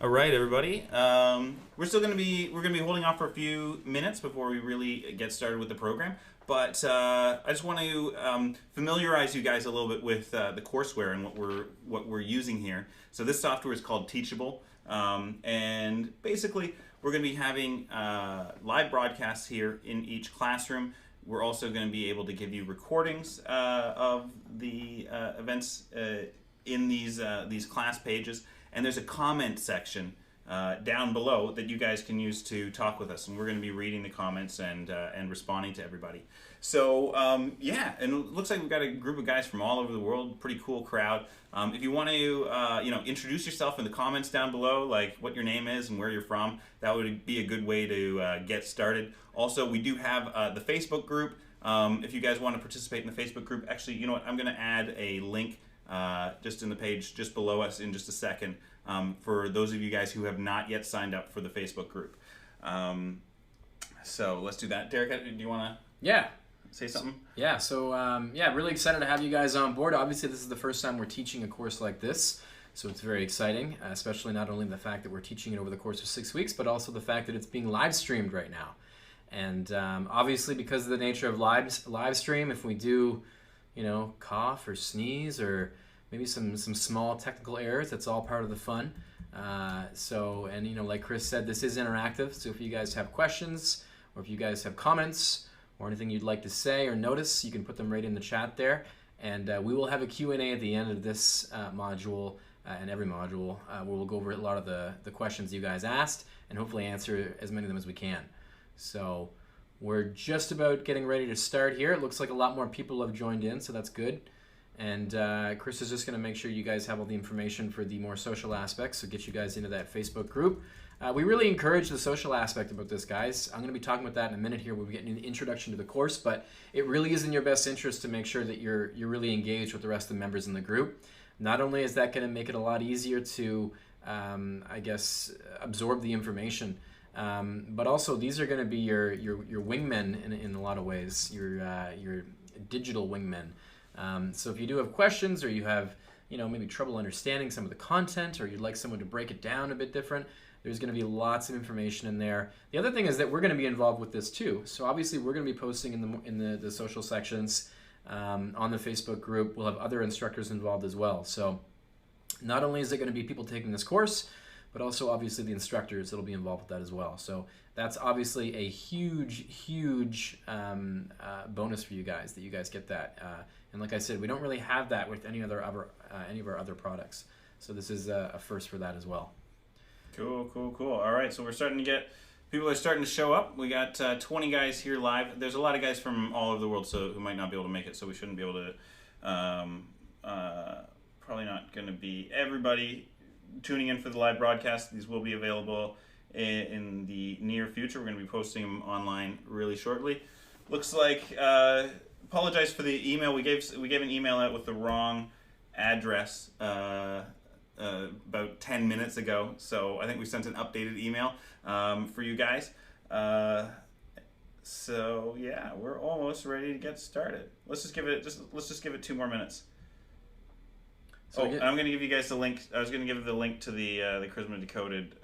All right, everybody. We're gonna be holding off for a few minutes before we really get started with the program. But I just want to familiarize you guys a little bit with the courseware and what we're using here. So this software is called Teachable, and basically we're going to be having live broadcasts here in each classroom. We're also going to be able to give you recordings of the events in these class pages, and there's a comment section down below that you guys can use to talk with us, and we're going to be reading the comments and responding to everybody. So yeah, and it looks like we've got a group of guys from all over the world. Pretty cool crowd. If you want to introduce yourself in the comments down below, like what your name is and where you're from, that would be a good way to get started. Also, we do have the Facebook group. If you guys want to participate in the Facebook group, actually, you know what? I'm going to add a link just in the page just below us in just a second for those of you guys who have not yet signed up for the Facebook group. So let's do that. Derek, do you want to say something? Yeah, so really excited to have you guys on board. Obviously, this is the first time we're teaching a course like this, so it's very exciting, especially not only the fact that we're teaching it over the course of 6 weeks, but also the fact that it's being live streamed right now. And obviously, because of the nature of live stream, if we do cough or sneeze or maybe some small technical errors, that's all part of the fun. Like Chris said, this is interactive, so if you guys have questions or if you guys have comments or anything you'd like to say or notice, you can put them right in the chat there, and we will have a Q&A at the end of this module and every module where we'll go over a lot of the questions you guys asked and hopefully answer as many of them as we can. So we're just about getting ready to start here. It looks like a lot more people have joined in, so that's good. And Chris is just going to make sure you guys have all the information for the more social aspects, so get you guys into that Facebook group. We really encourage the social aspect about this, guys. I'm going to be talking about that in a minute here. We'll be getting an introduction to the course, but it really is in your best interest to make sure that you're really engaged with the rest of the members in the group. Not only is that going to make it a lot easier to, absorb the information, but also these are going to be your wingmen in a lot of ways, your digital wingmen. So if you do have questions or you have maybe trouble understanding some of the content, or you'd like someone to break it down a bit different, there's going to be lots of information in there. The other thing is that we're going to be involved with this too. So obviously we're going to be posting in the social sections on the Facebook group. We'll have other instructors involved as well. So not only is it going to be people taking this course, but also obviously the instructors that'll be involved with that as well. So that's obviously a huge bonus for you guys, that you guys get that. And like I said, we don't really have that with any of our other products. So this is a first for that as well. Cool. All right, so people are starting to show up. We got 20 guys here live. There's a lot of guys from all over the world who might not be able to make it, so we shouldn't be able to, probably not going to be everybody tuning in for the live broadcast. These will be available in the near future. We're going to be posting them online really shortly. Looks like, apologize for the email. We gave an email out with the wrong address about 10 minutes ago, so I think we sent an updated email for you guys. So yeah, we're almost ready to get started. Let's just give it 2 more minutes. So and I'm going to give you guys the link. I was going to give the link to the Charisma Decoded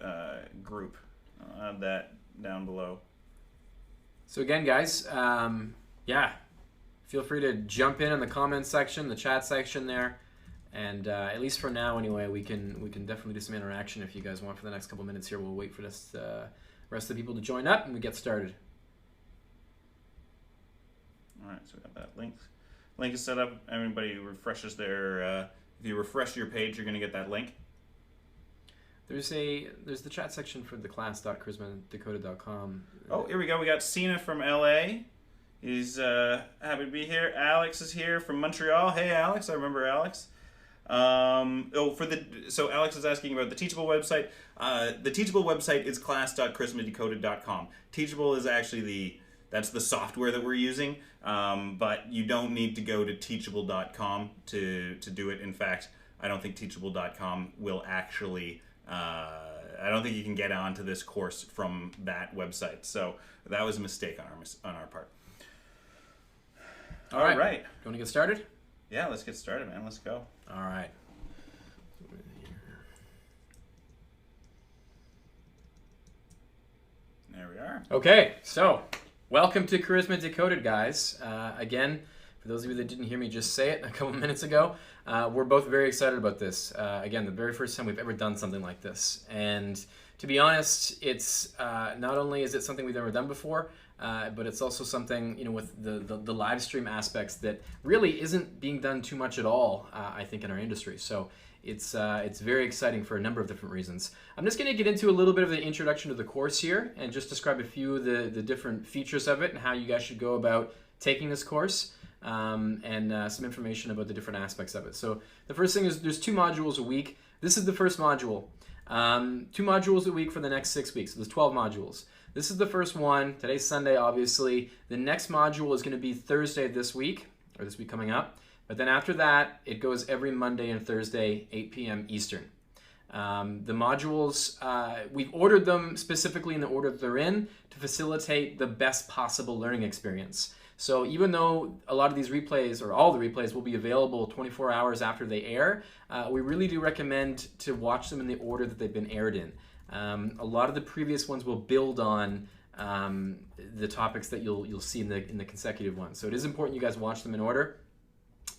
group. I'll add that down below. So again, guys, feel free to jump in the comments section, the chat section there, and at least for now, anyway, we can definitely do some interaction if you guys want for the next couple minutes here. We'll wait for this rest of the people to join up, and we get started. All right, so we got that link. Link is set up. Everybody refreshes their. If you refresh your page, you're going to get that link. There's the chat section for the class.charismadecoded.com. Oh, here we go. We got Cena from LA. He's happy to be here. Alex is here from Montreal. Hey, Alex. I remember Alex. So Alex is asking about the Teachable website. The Teachable website is class.charismadecoded.com. Teachable is actually that's the software that we're using, but you don't need to go to teachable.com to do it. In fact, I don't think teachable.com will actually, I don't think you can get onto this course from that website. So that was a mistake on our part. All right. You want to get started? Yeah, let's get started, man. Let's go. All right. Okay, so welcome to Charisma Decoded, guys. Again, for those of you that didn't hear me just say it a couple minutes ago, we're both very excited about this. Again, the very first time we've ever done something like this. And to be honest, it's not only is it something we've never done before, but it's also something, with the live stream aspects that really isn't being done too much at all, I think, in our industry. So it's very exciting for a number of different reasons. I'm just going to get into a little bit of the introduction to the course here and just describe a few of the different features of it and how you guys should go about taking this course, and some information about the different aspects of it. So the first thing is there's 2 modules a week. This is the first module. 2 modules a week for the next 6 weeks. So there's 12 modules. This is the first one. Today's Sunday, obviously. The next module is going to be Thursday this week, or this week coming up. But then after that, it goes every Monday and Thursday, 8 p.m. Eastern. The modules, we've ordered them specifically in the order that they're in to facilitate the best possible learning experience. So even though a lot of these replays, or all the replays, will be available 24 hours after they air, we really do recommend to watch them in the order that they've been aired in. A lot of the previous ones will build on the topics that you'll see in the consecutive ones. So it is important you guys watch them in order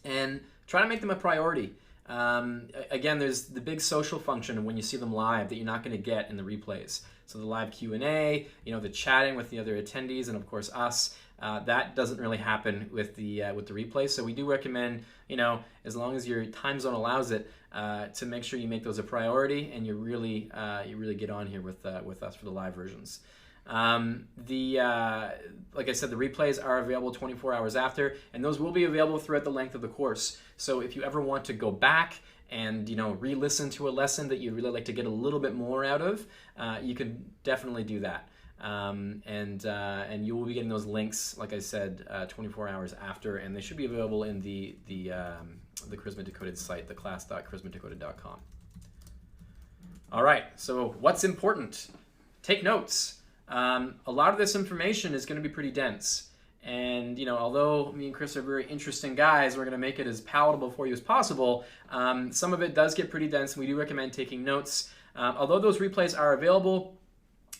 and try to make them a priority. Again, there's the big social function when you see them live that you're not going to get in the replays. So the live Q&A, the chatting with the other attendees, and of course us, that doesn't really happen with the replays. So we do recommend, as long as your time zone allows it, to make sure you make those a priority and you really get on here with us for the live versions. Like I said, the replays are available 24 hours after, and those will be available throughout the length of the course. So if you ever want to go back and re-listen to a lesson that you'd really like to get a little bit more out of, you can definitely do that. And you will be getting those links, like I said, 24 hours after, and they should be available in the Charisma Decoded site, the class.charismadecoded.com. All right, so what's important? Take notes. A lot of this information is going to be pretty dense. And, although me and Chris are very interesting guys, we're going to make it as palatable for you as possible. Some of it does get pretty dense, and we do recommend taking notes. Although those replays are available,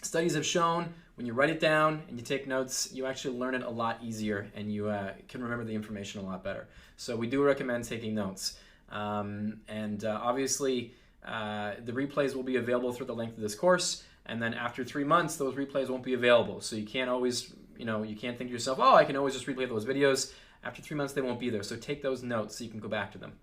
studies have shown when you write it down and you take notes, you actually learn it a lot easier and you can remember the information a lot better. So we do recommend taking notes. Obviously, the replays will be available through the length of this course. And then after 3 months, those replays won't be available. So you can't always, you can't think to yourself, oh, I can always just replay those videos. After 3 months, they won't be there. So take those notes so you can go back to them.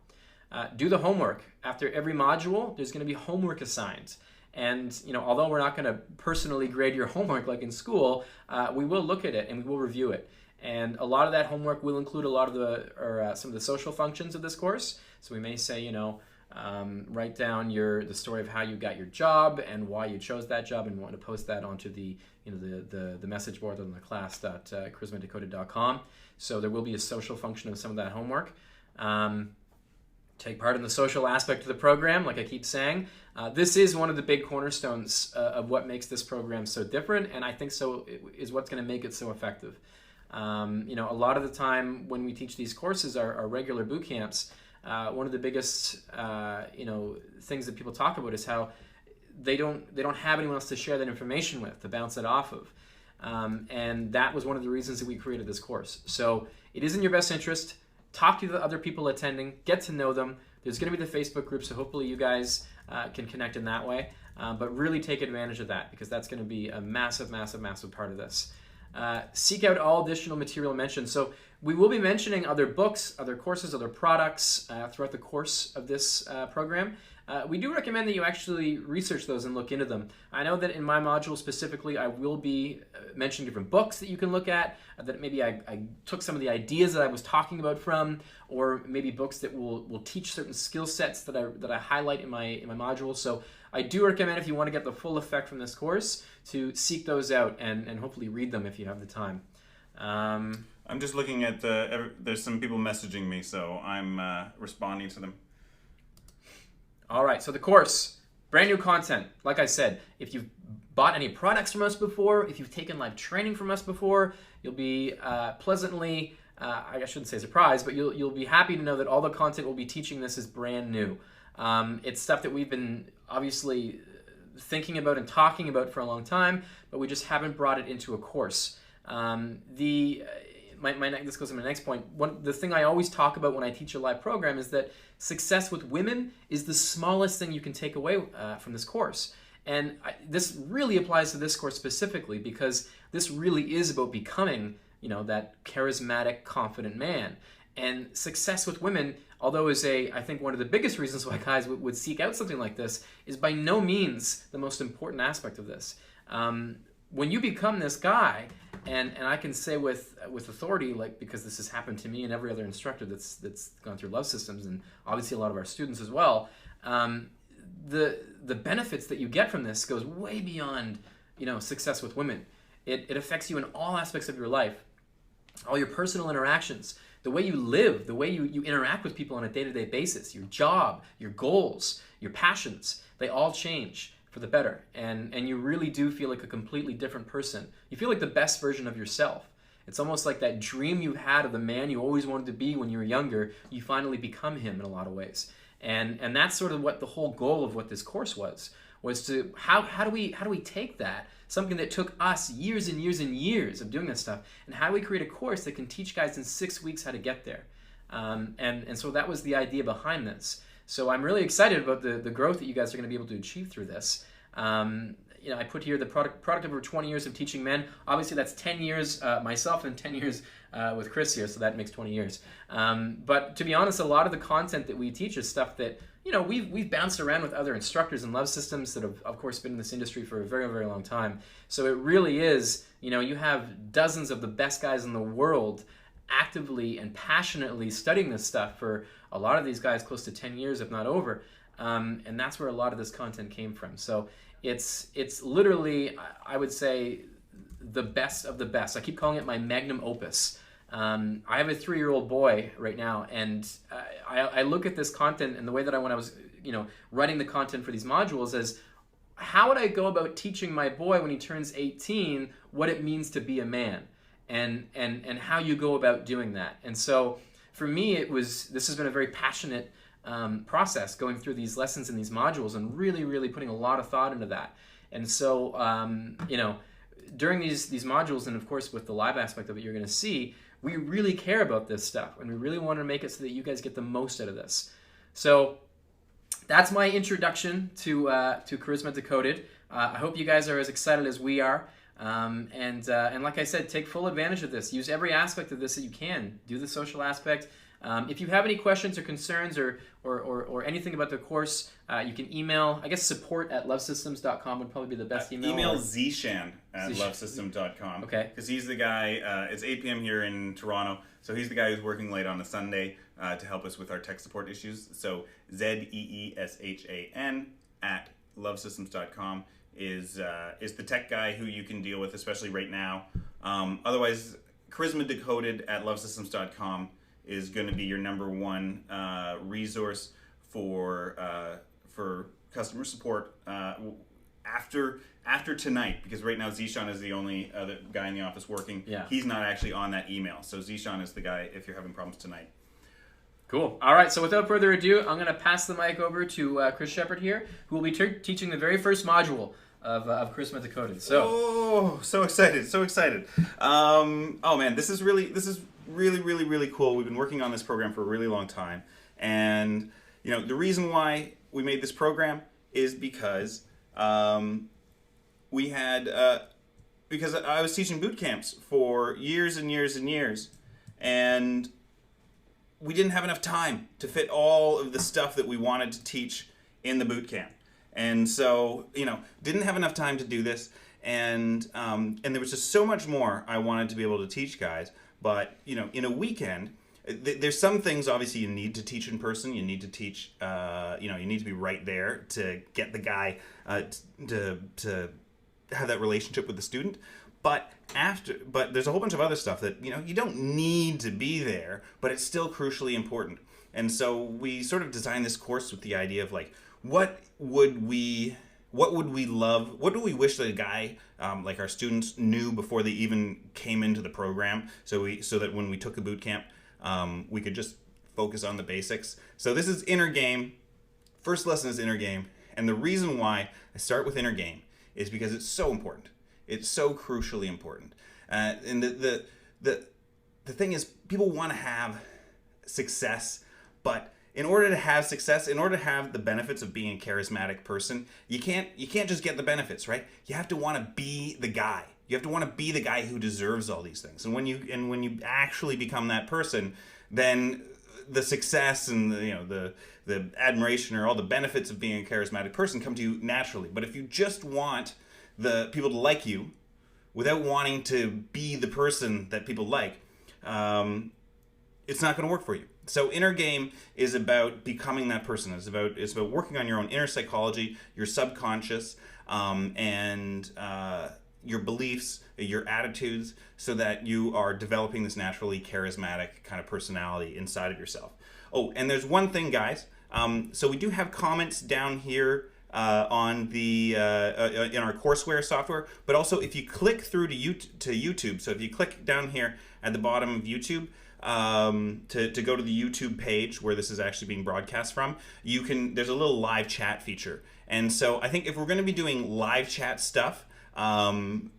Do the homework. After every module, there's going to be homework assigned. And, although we're not going to personally grade your homework like in school, we will look at it and we will review it. And a lot of that homework will include a lot of some of the social functions of this course. So we may say, write down the story of how you got your job and why you chose that job, and want to post that onto the message board on the class.charismadecoded.com. So there will be a social function of some of that homework. Take part in the social aspect of the program, like I keep saying. This is one of the big cornerstones of what makes this program so different, and I think so is what's going to make it so effective. A lot of the time when we teach these courses, our regular boot camps, one of the biggest things that people talk about is how they don't have anyone else to share that information with, to bounce it off of. And that was one of the reasons that we created this course. So it is in your best interest. Talk to the other people attending, get to know them. There's going to be the Facebook group, so hopefully you guys can connect in that way. But really take advantage of that, because that's going to be a massive, massive, massive part of this. Seek out all additional material mentioned. So we will be mentioning other books, other courses, other products throughout the course of this program. We do recommend that you actually research those and look into them. I know that in my module specifically, I will be mentioning different books that you can look at, that maybe I took some of the ideas that I was talking about from, or maybe books that will teach certain skill sets that I highlight in my module. So I do recommend, if you want to get the full effect from this course, to seek those out and hopefully read them if you have the time. I'm just looking at there's some people messaging me, so I'm responding to them. All right, so the course, brand new content. Like I said, if you've bought any products from us before, if you've taken live training from us before, you'll be pleasantly, I shouldn't say surprised, but you'll be happy to know that all the content we'll be teaching this is brand new. It's stuff that we've been, obviously, thinking about and talking about for a long time, but we just haven't brought it into a course. This goes to my next point. The thing I always talk about when I teach a live program is that success with women is the smallest thing you can take away from this course. And this really applies to this course specifically, because this really is about becoming, that charismatic, confident man. And success with women, although is I think one of the biggest reasons why guys would seek out something like this, is by no means the most important aspect of this. When you become this guy, and I can say with authority, because this has happened to me and every other instructor that's gone through Love Systems, and obviously a lot of our students as well, the benefits that you get from this goes way beyond success with women. It affects you in all aspects of your life, all your personal interactions, the way you live, the way you interact with people on a day-to-day basis, your job, your goals, your passions, they all change for the better. And you really do feel like a completely different person. You feel like the best version of yourself. It's almost like that dream you had of the man you always wanted to be when you were younger, you finally become him in a lot of ways. And that's sort of what the whole goal of what this course was to how do we take that, something that took us years and years and years of doing this stuff, and how do we create a course that can teach guys in 6 weeks how to get there? And so that was the idea behind this. So I'm really excited about the growth that you guys are going to be able to achieve through this. I put here the product of over 20 years of teaching men. Obviously, that's 10 years myself and 10 years with Chris here, so that makes 20 years. But to be honest, a lot of the content that we teach is stuff that we've bounced around with other instructors in Love Systems that have, of course, been in this industry for a very, very long time. So it really is, you have dozens of the best guys in the world actively and passionately studying this stuff for a lot of these guys close to 10 years, if not over. And that's where a lot of this content came from. So it's literally, I would say, the best of the best. I keep calling it my magnum opus. I have a 3-year-old boy right now, and I look at this content and the way that when I was writing the content for these modules as how would I go about teaching my boy when he turns 18 what it means to be a man, and how you go about doing that. And so for me, this has been a very passionate process, going through these lessons and these modules and really, really putting a lot of thought into that. And so, during these modules, and of course with the live aspect of it, you're going to see, we really care about this stuff, and we really want to make it so that you guys get the most out of this. So that's my introduction to Charisma Decoded. I hope you guys are as excited as we are. And like I said, take full advantage of this. Use every aspect of this that you can. Do the social aspect. If you have any questions or concerns or anything about the course, you can email, I guess support@lovesystems.com would probably be the best email. Email Zishan at lovesystem.com. Okay. Because he's the guy, it's 8 p.m. here in Toronto, so he's the guy who's working late on a Sunday to help us with our tech support issues. So ZEESHAN at lovesystems.com is the tech guy who you can deal with, especially right now. Otherwise, Charisma Decoded at lovesystems.com is going to be your number one resource for customer support after tonight, because right now Zishan is the only other guy in the office working. Yeah. He's not actually on that email, so Zishan is the guy if you're having problems tonight. Cool. All right, so without further ado, I'm going to pass the mic over to Chris Shepard here, who will be teaching the very first module of Charisma Decoded. So excited, so excited. Oh man, this is really, really cool. We've been working on this program for a really long time, and the reason why we made this program is because because I was teaching boot camps for years and years and years, and we didn't have enough time to fit all of the stuff that we wanted to teach in the boot camp. And so, didn't have enough time to do this, and there was just so much more I wanted to be able to teach guys. But, in a weekend, there's some things obviously you need to teach in person. You need to teach, you need to be right there to get the guy to have that relationship with the student. But there's a whole bunch of other stuff that, you don't need to be there, but it's still crucially important. And so we sort of designed this course with the idea of what would we love? What do we wish that a guy, like our students, knew before they even came into the program? So that when we took the boot camp, we could just focus on the basics. So this is inner game. First lesson is inner game, And the reason why I start with inner game is because it's so important. It's so crucially important. And the thing is, people want to have success, but in order to have success, in order to have the benefits of being a charismatic person, you can't just get the benefits, right? You have to want to be the guy. You have to want to be the guy who deserves all these things. And when you actually become that person, then the success and the admiration or all the benefits of being a charismatic person come to you naturally. But if you just want the people to like you without wanting to be the person that people like, it's not going to work for you. So inner game is about becoming that person. It's about working on your own inner psychology, your subconscious, and your beliefs, your attitudes, so that you are developing this naturally charismatic kind of personality inside of yourself. Oh, and there's one thing, guys. So we do have comments down here on the in our courseware software, but also if you click through to YouTube, so if you click down here at the bottom of YouTube, to go to the YouTube page where this is actually being broadcast from, there's a little live chat feature. And so I think if we're going to be doing live chat stuff,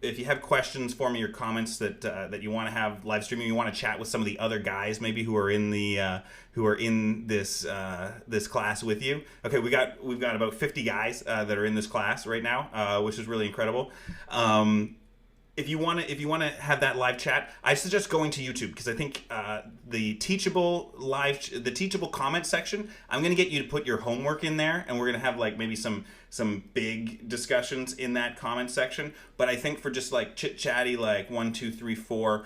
if you have questions for me or comments that you want to have live streaming, you want to chat with some of the other guys maybe who are in this class with you. Okay, we've got about 50 guys that are in this class right now, which is really incredible. If you want to have that live chat, I suggest going to YouTube, because I think the teachable comment section, I'm going to get you to put your homework in there, and we're going to have like maybe some big discussions in that comment section. But I think for just like chit chatty, like 1, 2, 3, 4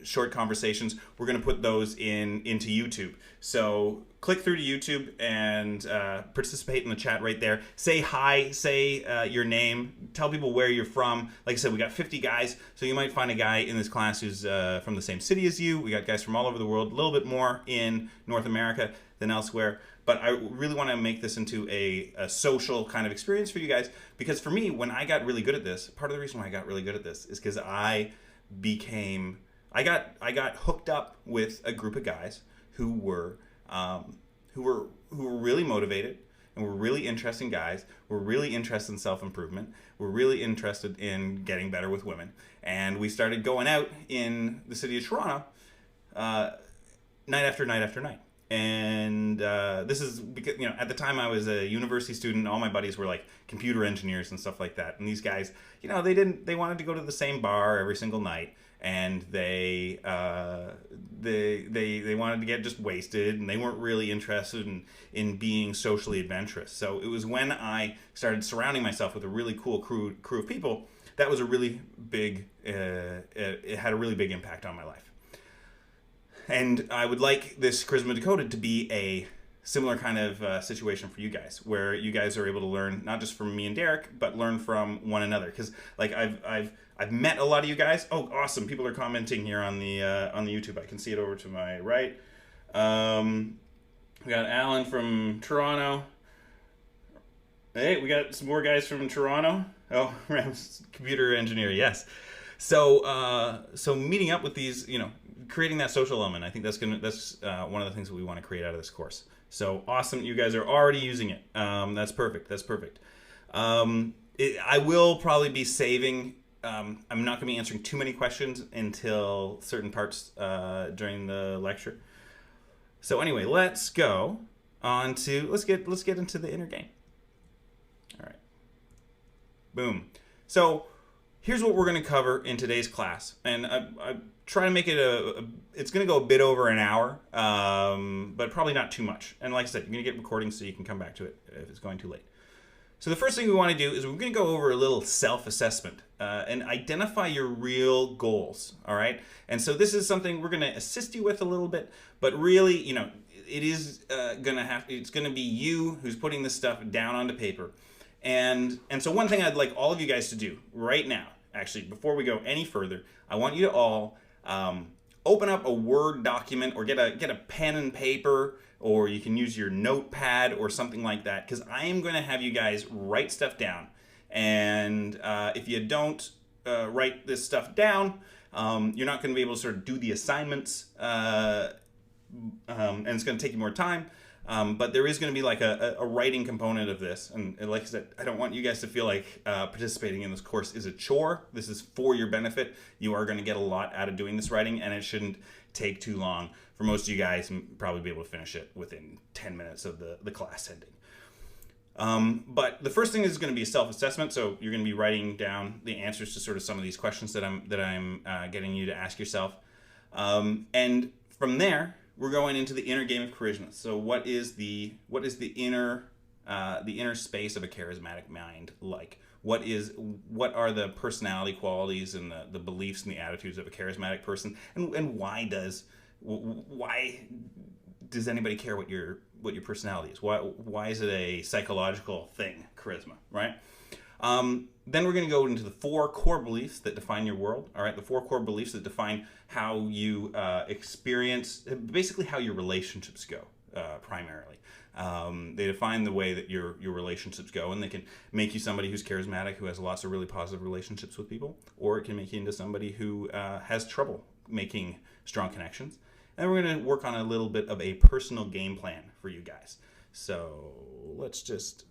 short conversations, we're going to put those into YouTube. So click through to YouTube and participate in the chat right there. Say hi, say your name, tell people where you're from. Like I said, we got 50 guys, so you might find a guy in this class who's from the same city as you. We got guys from all over the world, a little bit more in North America than elsewhere. But I really want to make this into a social kind of experience for you guys, because for me, when I got really good at this, part of the reason why I got really good at this is because I got hooked up with a group of guys who were really motivated and were really interesting guys, were really interested in self-improvement, were really interested in getting better with women. And we started going out in the city of Toronto night after night after night. And this is because, at the time I was a university student, all my buddies were like computer engineers and stuff like that. And these guys, they wanted to go to the same bar every single night. And they wanted to get just wasted, and they weren't really interested in being socially adventurous. So it was when I started surrounding myself with a really cool crew of people that was a really big, it had a really big impact on my life. And I would like this Charisma Decoded to be a similar kind of situation for you guys, where you guys are able to learn not just from me and Derek, but learn from one another. Because like I've met a lot of you guys. Oh, awesome! People are commenting here on the YouTube. I can see it over to my right. We got Alan from Toronto. Hey, we got some more guys from Toronto. Oh, Rams, computer engineer. Yes. So meeting up with these, creating that social element. I think that's one of the things that we want to create out of this course. So awesome! You guys are already using it. That's perfect. That's perfect. I will probably be saving. I'm not going to be answering too many questions until certain parts during the lecture. So anyway, let's go on to let's get into the inner game. All right. Boom. So here's what we're going to cover in today's class, and I try to make it it's going to go a bit over an hour, but probably not too much. And like I said, you're going to get recordings so you can come back to it if it's going too late. So the first thing we want to do is we're going to go over a little self-assessment and identify your real goals, all right? And so this is something we're going to assist you with a little bit, but really, it is it's going to be you who's putting this stuff down onto paper. And so one thing I'd like all of you guys to do right now, actually, before we go any further, I want you to all open up a Word document or get a pen and paper, or you can use your notepad or something like that, because I am going to have you guys write stuff down. And if you don't write this stuff down, you're not going to be able to sort of do the assignments, and it's going to take you more time. But there is going to be like a writing component of this. And like I said, I don't want you guys to feel like participating in this course is a chore. This is for your benefit. You are going to get a lot out of doing this writing, and it shouldn't take too long. For most of you guys, probably be able to finish it within 10 minutes of the class ending. But the first thing is going to be a self-assessment. So you're going to be writing down the answers to sort of some of these questions that I'm getting you to ask yourself. And from there, we're going into the inner game of charisma. So what is the inner space of a charismatic mind like? What are the personality qualities and the beliefs and the attitudes of a charismatic person? And why does anybody care what your personality is? Why is it a psychological thing, charisma, right? Then we're going to go into the 4 core beliefs that define your world. All right, the 4 core beliefs that define how you experience, basically how your relationships go, primarily. They define the way that your relationships go, and they can make you somebody who's charismatic, who has lots of really positive relationships with people, or it can make you into somebody who has trouble making strong connections. And we're going to work on a little bit of a personal game plan for you guys. So let's just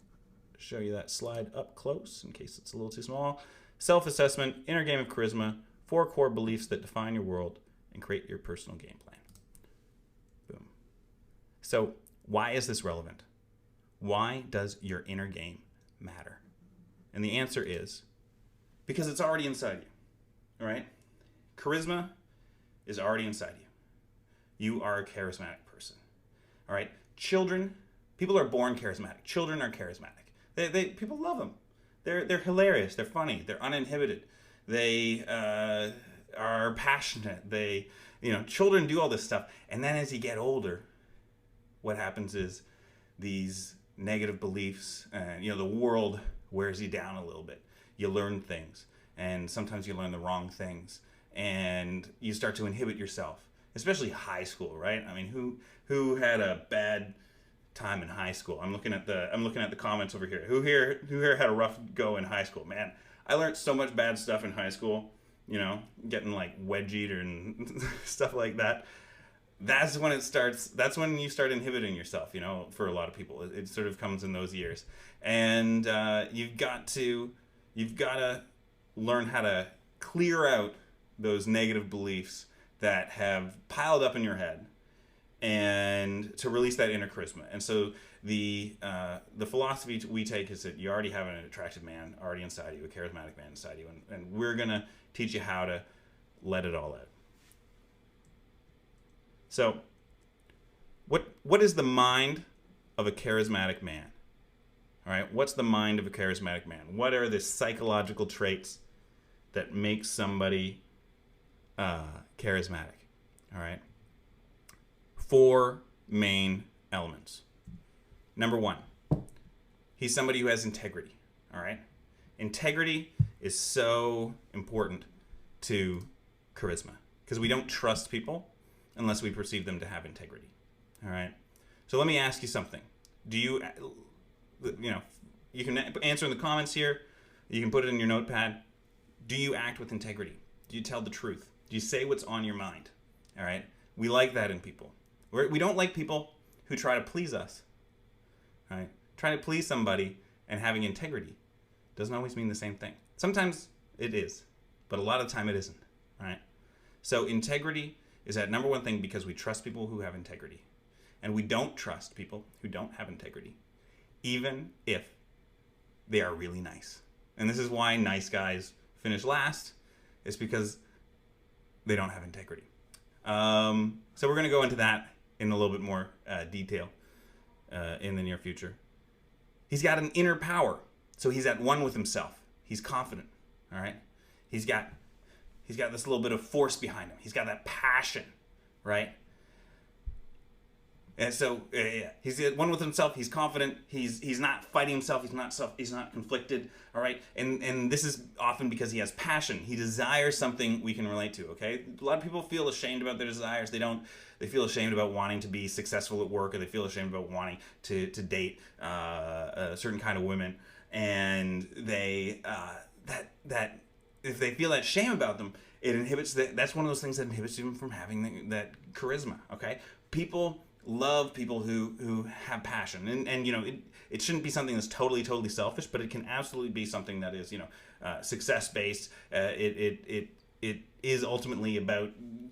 show you that slide up close in case it's a little too small. Self-assessment, inner game of charisma, 4 core beliefs that define your world, and create your personal game plan. Boom. So why is this relevant? Why does your inner game matter? And the answer is because it's already inside you. All right? Charisma is already inside you. You are a charismatic person. All right? People are born charismatic. Children are charismatic. People love them. They're hilarious. They're funny. They're uninhibited. They are passionate. Children do all this stuff. And then as you get older, what happens is these negative beliefs and the world wears you down a little bit. You learn things, and sometimes you learn the wrong things, and you start to inhibit yourself. Especially high school, right? I mean, who had a bad time in high school? I'm looking at the comments over here. Who here had a rough go in high school? Man, I learned so much bad stuff in high school. Getting like wedgied and stuff like that. That's when it starts. That's when you start inhibiting yourself. For a lot of people, it sort of comes in those years, and you've got to learn how to clear out those negative beliefs that have piled up in your head, and to release that inner charisma. And so the philosophy we take is that you already have an attractive man already inside you, a charismatic man inside you, and we're gonna teach you how to let it all out. So what is the mind of a charismatic man? All right, what's the mind of a charismatic man? What are the psychological traits that make somebody charismatic? All right. 4 main elements. Number 1, he's somebody who has integrity. All right. Integrity is so important to charisma because we don't trust people unless we perceive them to have integrity. All right. So let me ask you something. Do you can answer in the comments here. You can put it in your notepad. Do you act with integrity? Do you tell the truth? Do you say what's on your mind? All right? We like that in people. We don't like people who try to please us. All right? Trying to please somebody and having integrity doesn't always mean the same thing. Sometimes it is, but a lot of the time it isn't. All right? So integrity is that number 1 thing because we trust people who have integrity. And we don't trust people who don't have integrity, even if they are really nice. And this is why nice guys finish last. It's because they don't have integrity. So we're going to go into that in a little bit more detail in the near future. He's got an inner power. So he's at one with himself. He's confident. All right? He's got this little bit of force behind him. He's got that passion, right? And so he's at one with himself. He's confident. He's not fighting himself. He's not conflicted. All right. And this is often because he has passion. He desires something we can relate to. Okay. A lot of people feel ashamed about their desires. They feel ashamed about wanting to be successful at work, or they feel ashamed about wanting to date a certain kind of women. And they that if they feel that shame about them, it inhibits that's one of those things that inhibits them from having that charisma. Okay. People love people who have passion, and it shouldn't be something that's totally selfish, but it can absolutely be something that is success based. It is ultimately about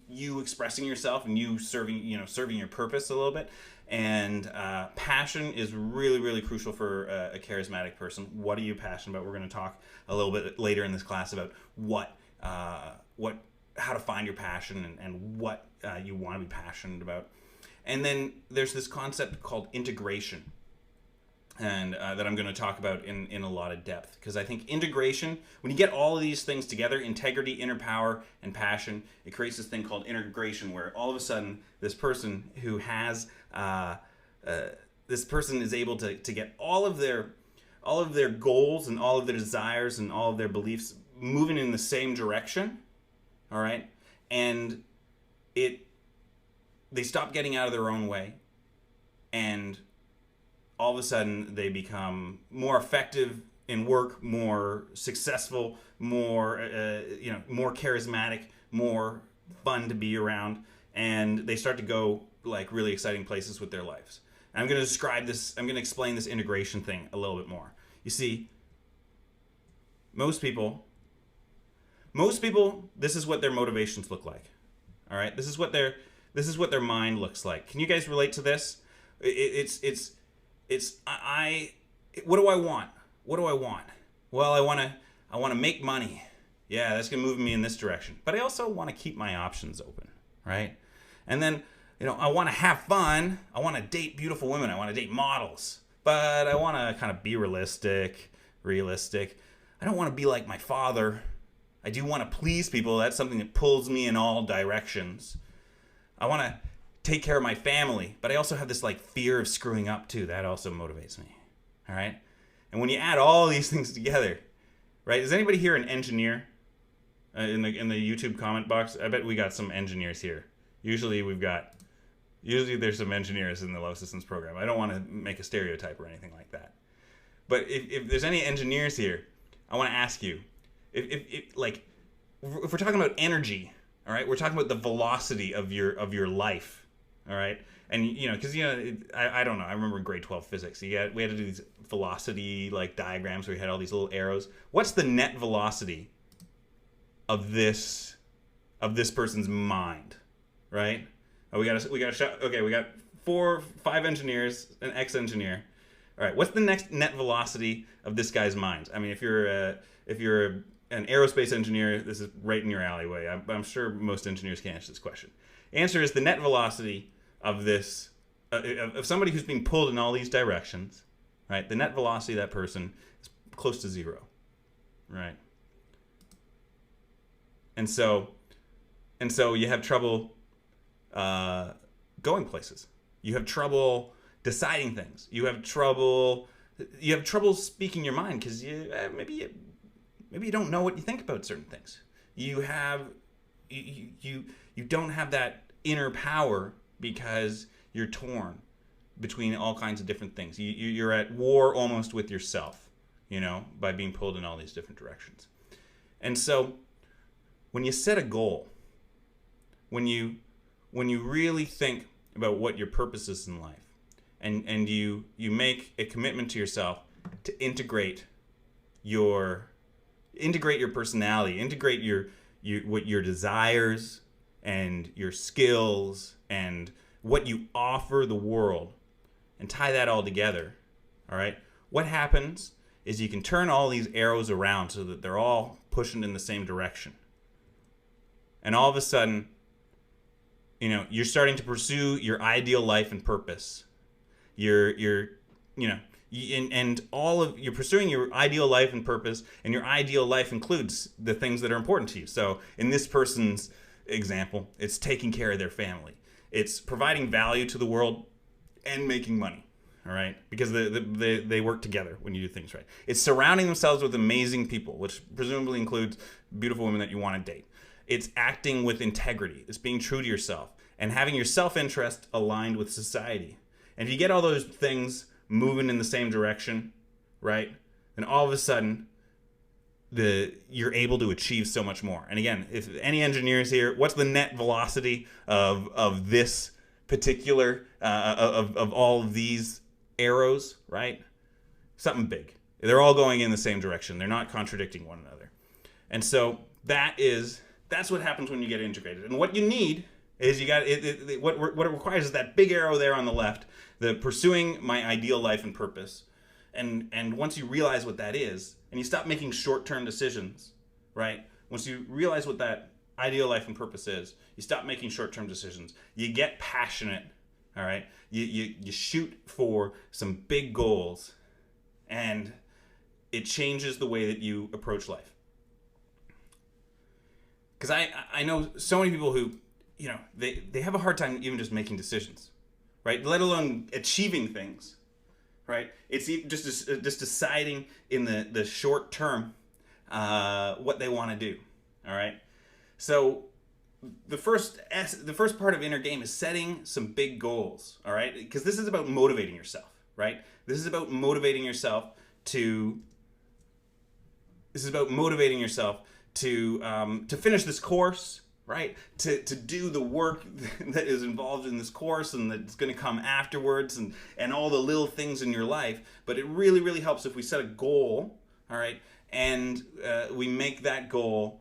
you expressing yourself and you serving your purpose a little bit. And passion is really crucial for a charismatic person. What are you passionate about? We're going to talk a little bit later in this class about how to find your passion and what you want to be passionate about. And then there's this concept called integration, and that I'm going to talk about in a lot of depth, because I think integration, when you get all of these things together, integrity, inner power, and passion, it creates this thing called integration, where all of a sudden this person who has this person is able to get all of their goals and all of their desires and all of their beliefs moving in the same direction. All right, and they stop getting out of their own way, and all of a sudden they become more effective in work, more successful, more more charismatic, more fun to be around, and they start to go like really exciting places with their lives. And I'm going to explain this integration thing a little bit more. You see, most people, this is what their motivations look like. All right, this is what their mind looks like. Can you guys relate to this? What do I want? What do I want? Well, I want to make money. Yeah, that's gonna move me in this direction. But I also want to keep my options open, right? And then I want to have fun. I want to date beautiful women. I want to date models. But I want to kind of be realistic. I don't want to be like my father. I do want to please people. That's something that pulls me in all directions. I want to take care of my family, but I also have this like fear of screwing up too. That also motivates me. All right? And when you add all these things together, right? Is anybody here an engineer? In the YouTube comment box, I bet we got some engineers here. Usually there's some engineers in the Love Systems program. I don't want to make a stereotype or anything like that. But if there's any engineers here, I want to ask you, if we're talking about energy, all right, we're talking about the velocity of your life, all right, and because I don't know, I remember in grade 12 physics, we had to do these velocity like diagrams where we had all these little arrows. What's the net velocity of this person's mind, right? Oh, we got a shot. Okay, we got 5 engineers, an ex-engineer. All right, what's the next net velocity of this guy's mind? I mean, if you're an aerospace engineer, this is right in your alleyway. I'm sure most engineers can answer this question. Answer is the net velocity of this of somebody who's being pulled in all these directions, right? The net velocity of that person is close to 0, right? And so you have trouble going places. You have trouble deciding things. You have trouble speaking your mind because maybe you don't know what you think about certain things. You don't have that inner power because you're torn between all kinds of different things. You're at war almost with yourself, by being pulled in all these different directions. And so when you set a goal, when you really think about what your purpose is in life, and you make a commitment to yourself to integrate your personality, integrate your desires and your skills and what you offer the world, and tie that all together, all right? What happens is you can turn all these arrows around so that they're all pushing in the same direction. And all of a sudden, you're starting to pursue your ideal life and purpose. You're pursuing your ideal life and purpose, and your ideal life includes the things that are important to you. So in this person's example, it's taking care of their family. It's providing value to the world and making money, all right? Because they work together when you do things right. It's surrounding themselves with amazing people, which presumably includes beautiful women that you want to date. It's acting with integrity. It's being true to yourself and having your self-interest aligned with society. And if you get all those things moving in the same direction, right, then all of a sudden you're able to achieve so much more. And again, if any engineers here, what's the net velocity of this particular of all of these arrows, right? Something big. They're all going in the same direction. They're not contradicting one another. And so that's what happens when you get integrated. And what you need is what it requires is that big arrow there on the left, the pursuing my ideal life and purpose. And once you realize what that is, and you stop making short-term decisions, right? Once you realize what that ideal life and purpose is, you stop making short-term decisions. You get passionate, all right? You shoot for some big goals, and it changes the way that you approach life. Because I know so many people who, they have a hard time even just making decisions, right? Let alone achieving things, right? It's just deciding in the short term what they want to do, all right? So the first part of inner game is setting some big goals, all right? Because this is about motivating yourself, right? This is about motivating yourself to finish this course, right? To do the work that is involved in this course and that's going to come afterwards, and all the little things in your life. But it really, really helps if we set a goal, all right? And we make that goal,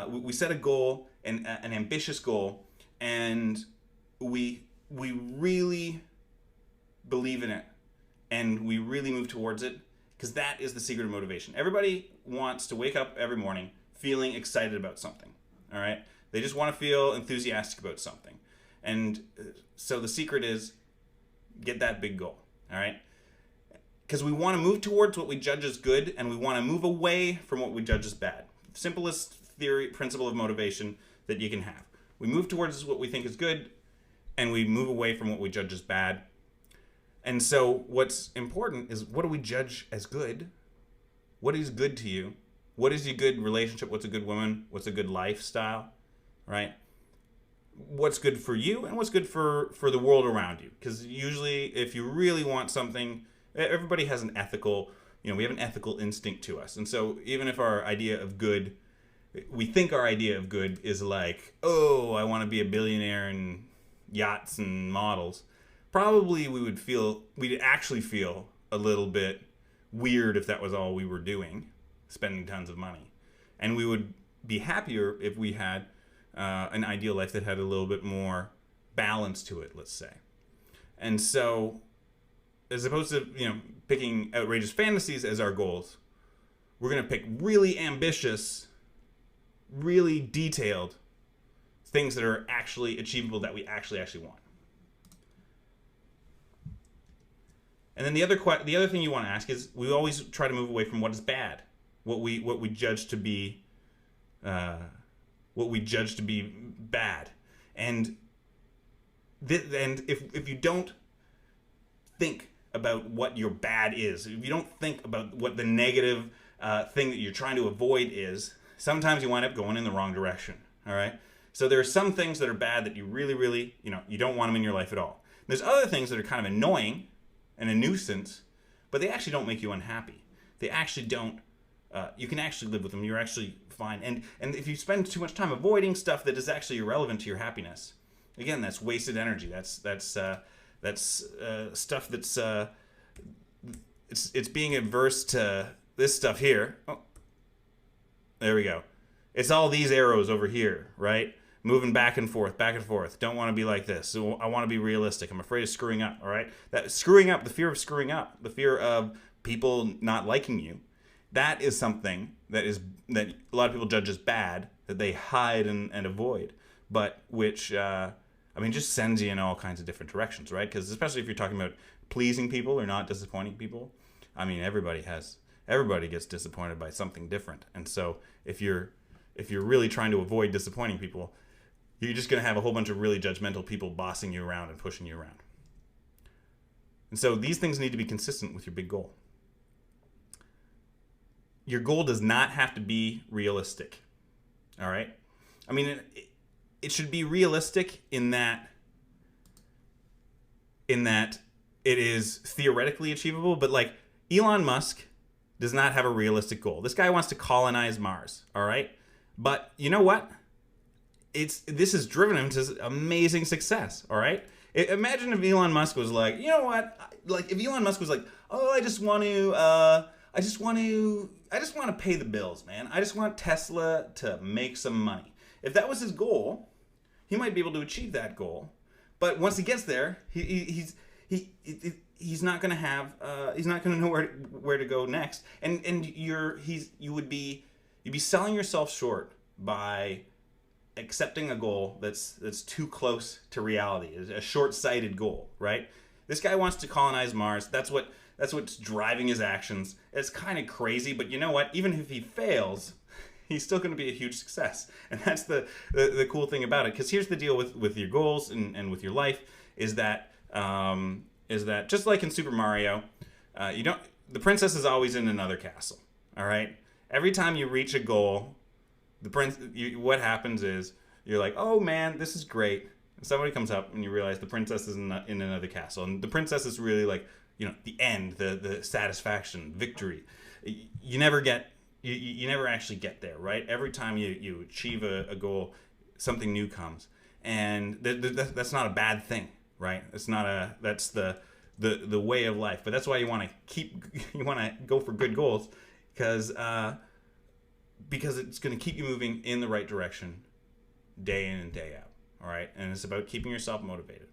we set a goal, an ambitious goal, and we really believe in it, and we really move towards it, because that is the secret of motivation. Everybody wants to wake up every morning feeling excited about something, all right? They just want to feel enthusiastic about something. And so the secret is get that big goal, all right? Because we want to move towards what we judge as good, and we want to move away from what we judge as bad. Simplest principle of motivation that you can have. We move towards what we think is good, and we move away from what we judge as bad. And so what's important is, what do we judge as good? What is good to you? What is a good relationship? What's a good woman? What's a good lifestyle, right? What's good for you, and what's good for the world around you? Because usually if you really want something, everybody has an ethical, we have an ethical instinct to us. And so even if our idea of good, we think our idea of good is like, oh, I want to be a billionaire and yachts and models, probably we'd actually feel a little bit weird if that was all we were doing, spending tons of money. And we would be happier if we had an ideal life that had a little bit more balance to it, let's say. And so, as opposed to, picking outrageous fantasies as our goals, we're going to pick really ambitious, really detailed things that are actually achievable, that we actually want. And then the other thing you want to ask is, we always try to move away from what is bad, what we judge to be bad, and if you don't think about what your bad is, if you don't think about what the negative thing that you're trying to avoid is, sometimes you wind up going in the wrong direction. All right. So there are some things that are bad that you really, really, you don't want them in your life at all. There's other things that are kind of annoying and a nuisance, but they actually don't make you unhappy. They actually don't. You can actually live with them. You're actually fine. And if you spend too much time avoiding stuff that is actually irrelevant to your happiness, again, that's wasted energy. That's stuff that's it's being adverse to this stuff here. Oh, there we go. It's all these arrows over here, right? Moving back and forth, back and forth. Don't want to be like this. So I want to be realistic. I'm afraid of screwing up, all right? That screwing up, the fear of screwing up, the fear of people not liking you, that is something that a lot of people judge as bad, that they hide and avoid, but which, just sends you in all kinds of different directions, right? Because especially if you're talking about pleasing people or not disappointing people, everybody gets disappointed by something different. And so if you're really trying to avoid disappointing people, you're just going to have a whole bunch of really judgmental people bossing you around and pushing you around. And so these things need to be consistent with your big goal. Your goal does not have to be realistic. All right? It should be realistic in that it is theoretically achievable, but like Elon Musk does not have a realistic goal. This guy wants to colonize Mars, all right? But you know what? This has driven him to amazing success, all right? Imagine if Elon Musk was like, you know what? Like if Elon Musk was like, oh, I just want to pay the bills, man. I just want Tesla to make some money. If that was his goal, he might be able to achieve that goal. But once he gets there, he's not going to have he's not going to know where to go next. And you'd be selling yourself short by accepting a goal that's too close to reality, a short-sighted goal, right? This guy wants to colonize Mars. That's what's driving his actions. It's kind of crazy, but you know what? Even if he fails, he's still going to be a huge success. And that's the cool thing about it. Because here's the deal with your goals and with your life is that just like in Super Mario, the princess is always in another castle. All right. Every time you reach a goal, what happens is you're like, oh man, this is great. And somebody comes up and you realize the princess is in another castle, and the princess is really like, the end, the satisfaction, victory. You never actually get there, right? Every time you achieve a goal, something new comes, and that's not a bad thing, right? That's the way of life. But that's why you want to go for good goals, because it's going to keep you moving in the right direction day in and day out. All right. And it's about keeping yourself motivated.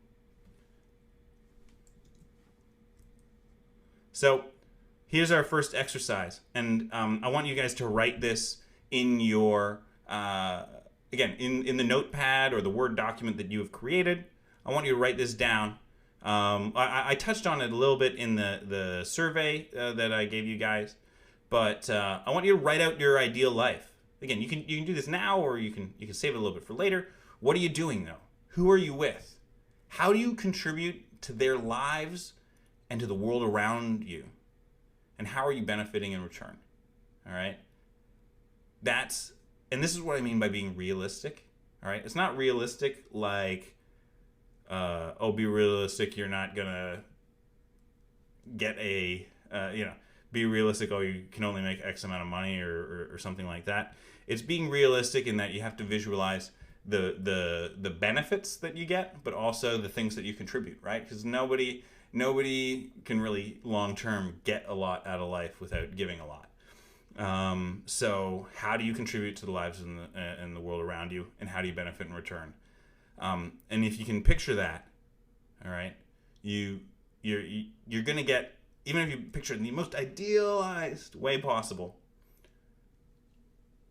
So here's our first exercise. And I want you guys to write this in your, again, in the notepad or the Word document that you have created. I want you to write this down. I touched on it a little bit in the survey that I gave you guys. But I want you to write out your ideal life. Again, you can do this now, or you can save it a little bit for later. What are you doing though? Who are you with? How do you contribute to their lives and to the world around you? And how are you benefiting in return? All right. And this is what I mean by being realistic. All right. It's not realistic like, be realistic. You're not gonna get be realistic, you can only make X amount of money or something like that. It's being realistic in that you have to visualize the benefits that you get, but also the things that you contribute, right? Because nobody can really long-term get a lot out of life without giving a lot. So how do you contribute to the lives in the world around you, and how do you benefit in return? And if you can picture that, all right, you're going to get, even if you picture it in the most idealized way possible,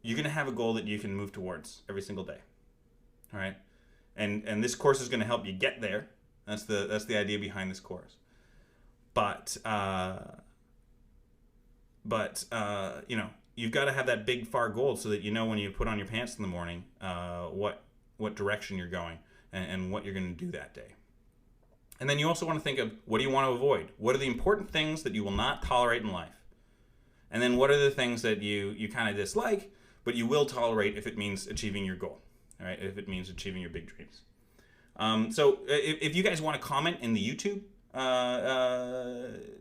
you're going to have a goal that you can move towards every single day. All right? And this course is going to help you get there. That's the idea behind this course. But you've got to have that big far goal so that when you put on your pants in the morning, what direction you're going and what you're going to do that day. And then you also want to think of, what do you want to avoid? What are the important things that you will not tolerate in life? And then what are the things that you kind of dislike, but you will tolerate if it means achieving your goal, all right? If it means achieving your big dreams. So if you guys want to comment in the YouTube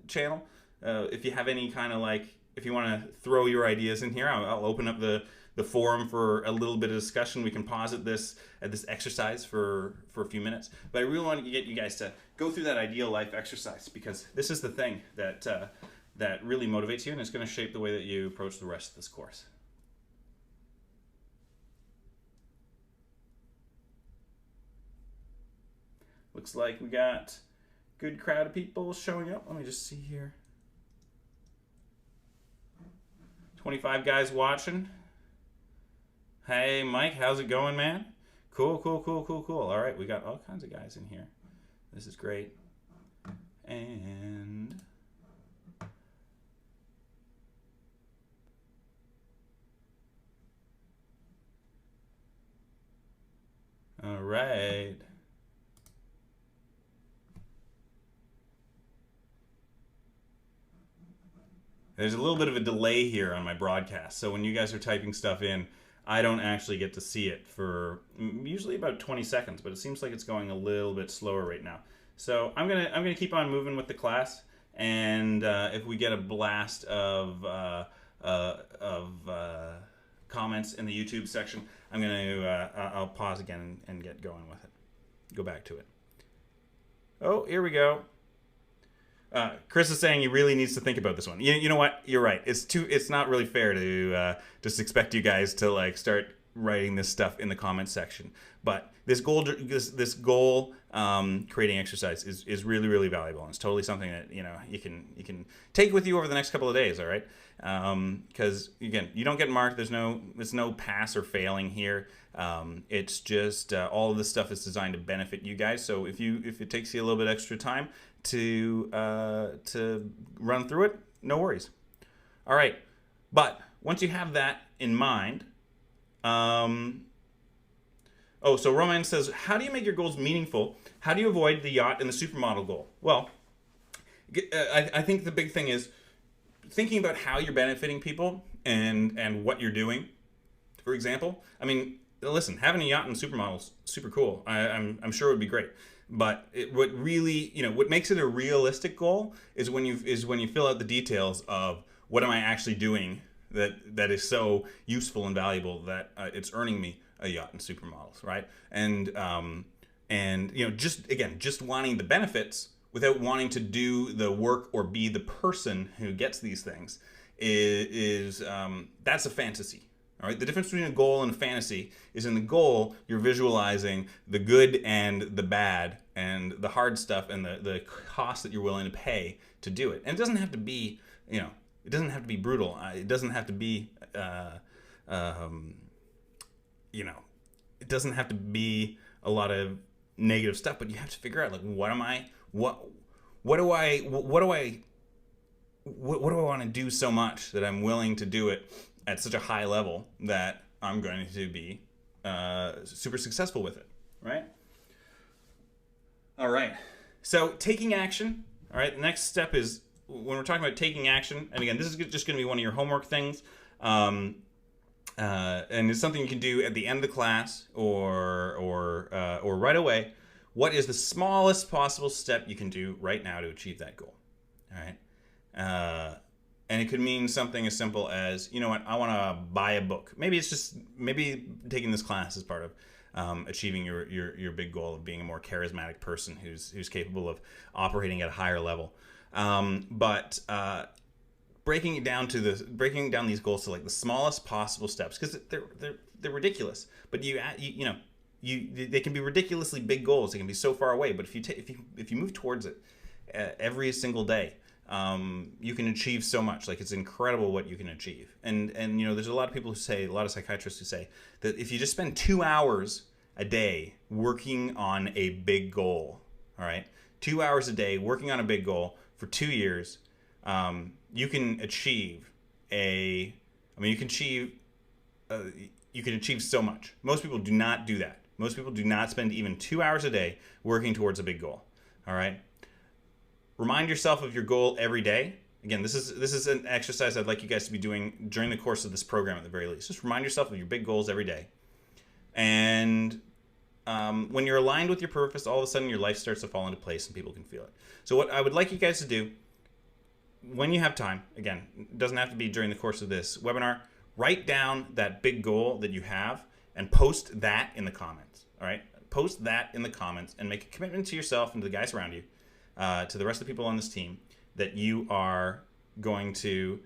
channel, if you have any kind of if you want to throw your ideas in here, I'll open up the forum for a little bit of discussion. We can pause at this exercise for a few minutes. But I really want to get you guys to go through that ideal life exercise, because this is the thing that really motivates you, and it's going to shape the way that you approach the rest of this course. Looks like we got a good crowd of people showing up. Let me just see here. 25 guys watching. Hey, Mike, how's it going, man? Cool. All right, we got all kinds of guys in here. This is great. And all right. There's a little bit of a delay here on my broadcast, so when you guys are typing stuff in, I don't actually get to see it for usually about 20 seconds, but it seems like it's going a little bit slower right now. So I'm gonna keep on moving with the class, and if we get a blast of comments in the YouTube section, I'll pause again and get going with it. Go back to it. Oh, here we go. Chris is saying he really needs to think about this one. You know what? You're right. It's not really fair to just expect you guys to like start writing this stuff in the comments section. But this goal creating exercise is really really valuable. And it's totally something that you can take with you over the next couple of days. All right. Because again, you don't get marked. There's no pass or failing here. It's just all of this stuff is designed to benefit you guys. So if it takes you a little bit extra time to run through it, no worries. All right, but once you have that in mind, so Roman says, how do you make your goals meaningful? How do you avoid the yacht and the supermodel goal? Well, I think the big thing is thinking about how you're benefiting people and what you're doing. For example, I mean, listen, having a yacht and supermodels super cool. I'm sure it would be great. But what really, what makes it a realistic goal is when you fill out the details of what am I actually doing that is so useful and valuable that it's earning me a yacht and supermodels, right? And just wanting the benefits without wanting to do the work or be the person who gets these things is that's a fantasy. All right. The difference between a goal and a fantasy is in the goal, you're visualizing the good and the bad and the hard stuff and the cost that you're willing to pay to do it. And it doesn't have to be, it doesn't have to be brutal. It doesn't have to be, it doesn't have to be a lot of negative stuff, but you have to figure out like, what do I want to do so much that I'm willing to do it at such a high level that I'm going to be super successful with it, right? All right. So taking action. All right. The next step is when we're talking about taking action. And again, this is just going to be one of your homework things, and it's something you can do at the end of the class or right away. What is the smallest possible step you can do right now to achieve that goal? All right. And it could mean something as simple as, you know what, I want to buy a book. Maybe taking this class is part of achieving your big goal of being a more charismatic person who's capable of operating at a higher level. But breaking down these goals to like the smallest possible steps, because they're ridiculous. But they can be ridiculously big goals. They can be so far away. But if you move towards it every single day, you can achieve so much. Like, it's incredible what you can achieve. And there's a lot of people who say, a lot of psychiatrists who say that if you just spend 2 hours a day working on a big goal, all right, 2 hours a day working on a big goal for 2 years, you can achieve so much. Most people do not do that. Most people do not spend even 2 hours a day working towards a big goal. All right. Remind yourself of your goal every day. Again, this is an exercise I'd like you guys to be doing during the course of this program at the very least. Just remind yourself of your big goals every day. And when you're aligned with your purpose, all of a sudden your life starts to fall into place and people can feel it. So what I would like you guys to do, when you have time, again, it doesn't have to be during the course of this webinar, write down that big goal that you have and post that in the comments. All right? Post that in the comments and make a commitment to yourself and to the guys around you, to the rest of the people on this team, that you are going to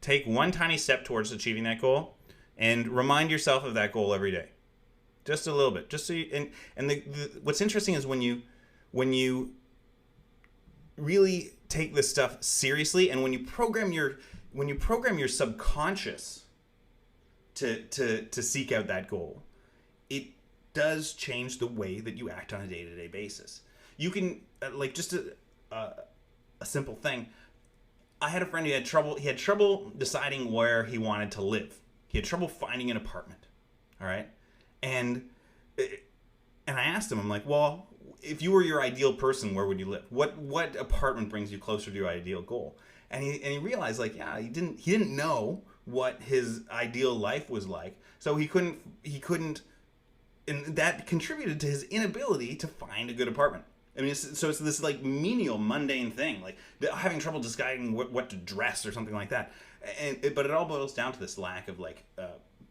take one tiny step towards achieving that goal, and remind yourself of that goal every day, just a little bit, just so you. And what's interesting is when you really take this stuff seriously, and when you program your subconscious to seek out that goal, it does change the way that you act on a day-to-day basis. You can just a simple thing. I had a friend who had trouble deciding where he wanted to live. He had trouble finding an apartment. All right. And I asked him, I'm like, well, if you were your ideal person, where would you live? What apartment brings you closer to your ideal goal? And he realized, like, yeah, he didn't know what his ideal life was like. So he couldn't, and that contributed to his inability to find a good apartment. I mean, it's this like menial, mundane thing, like having trouble deciding what to dress or something like that. But it all boils down to this lack of like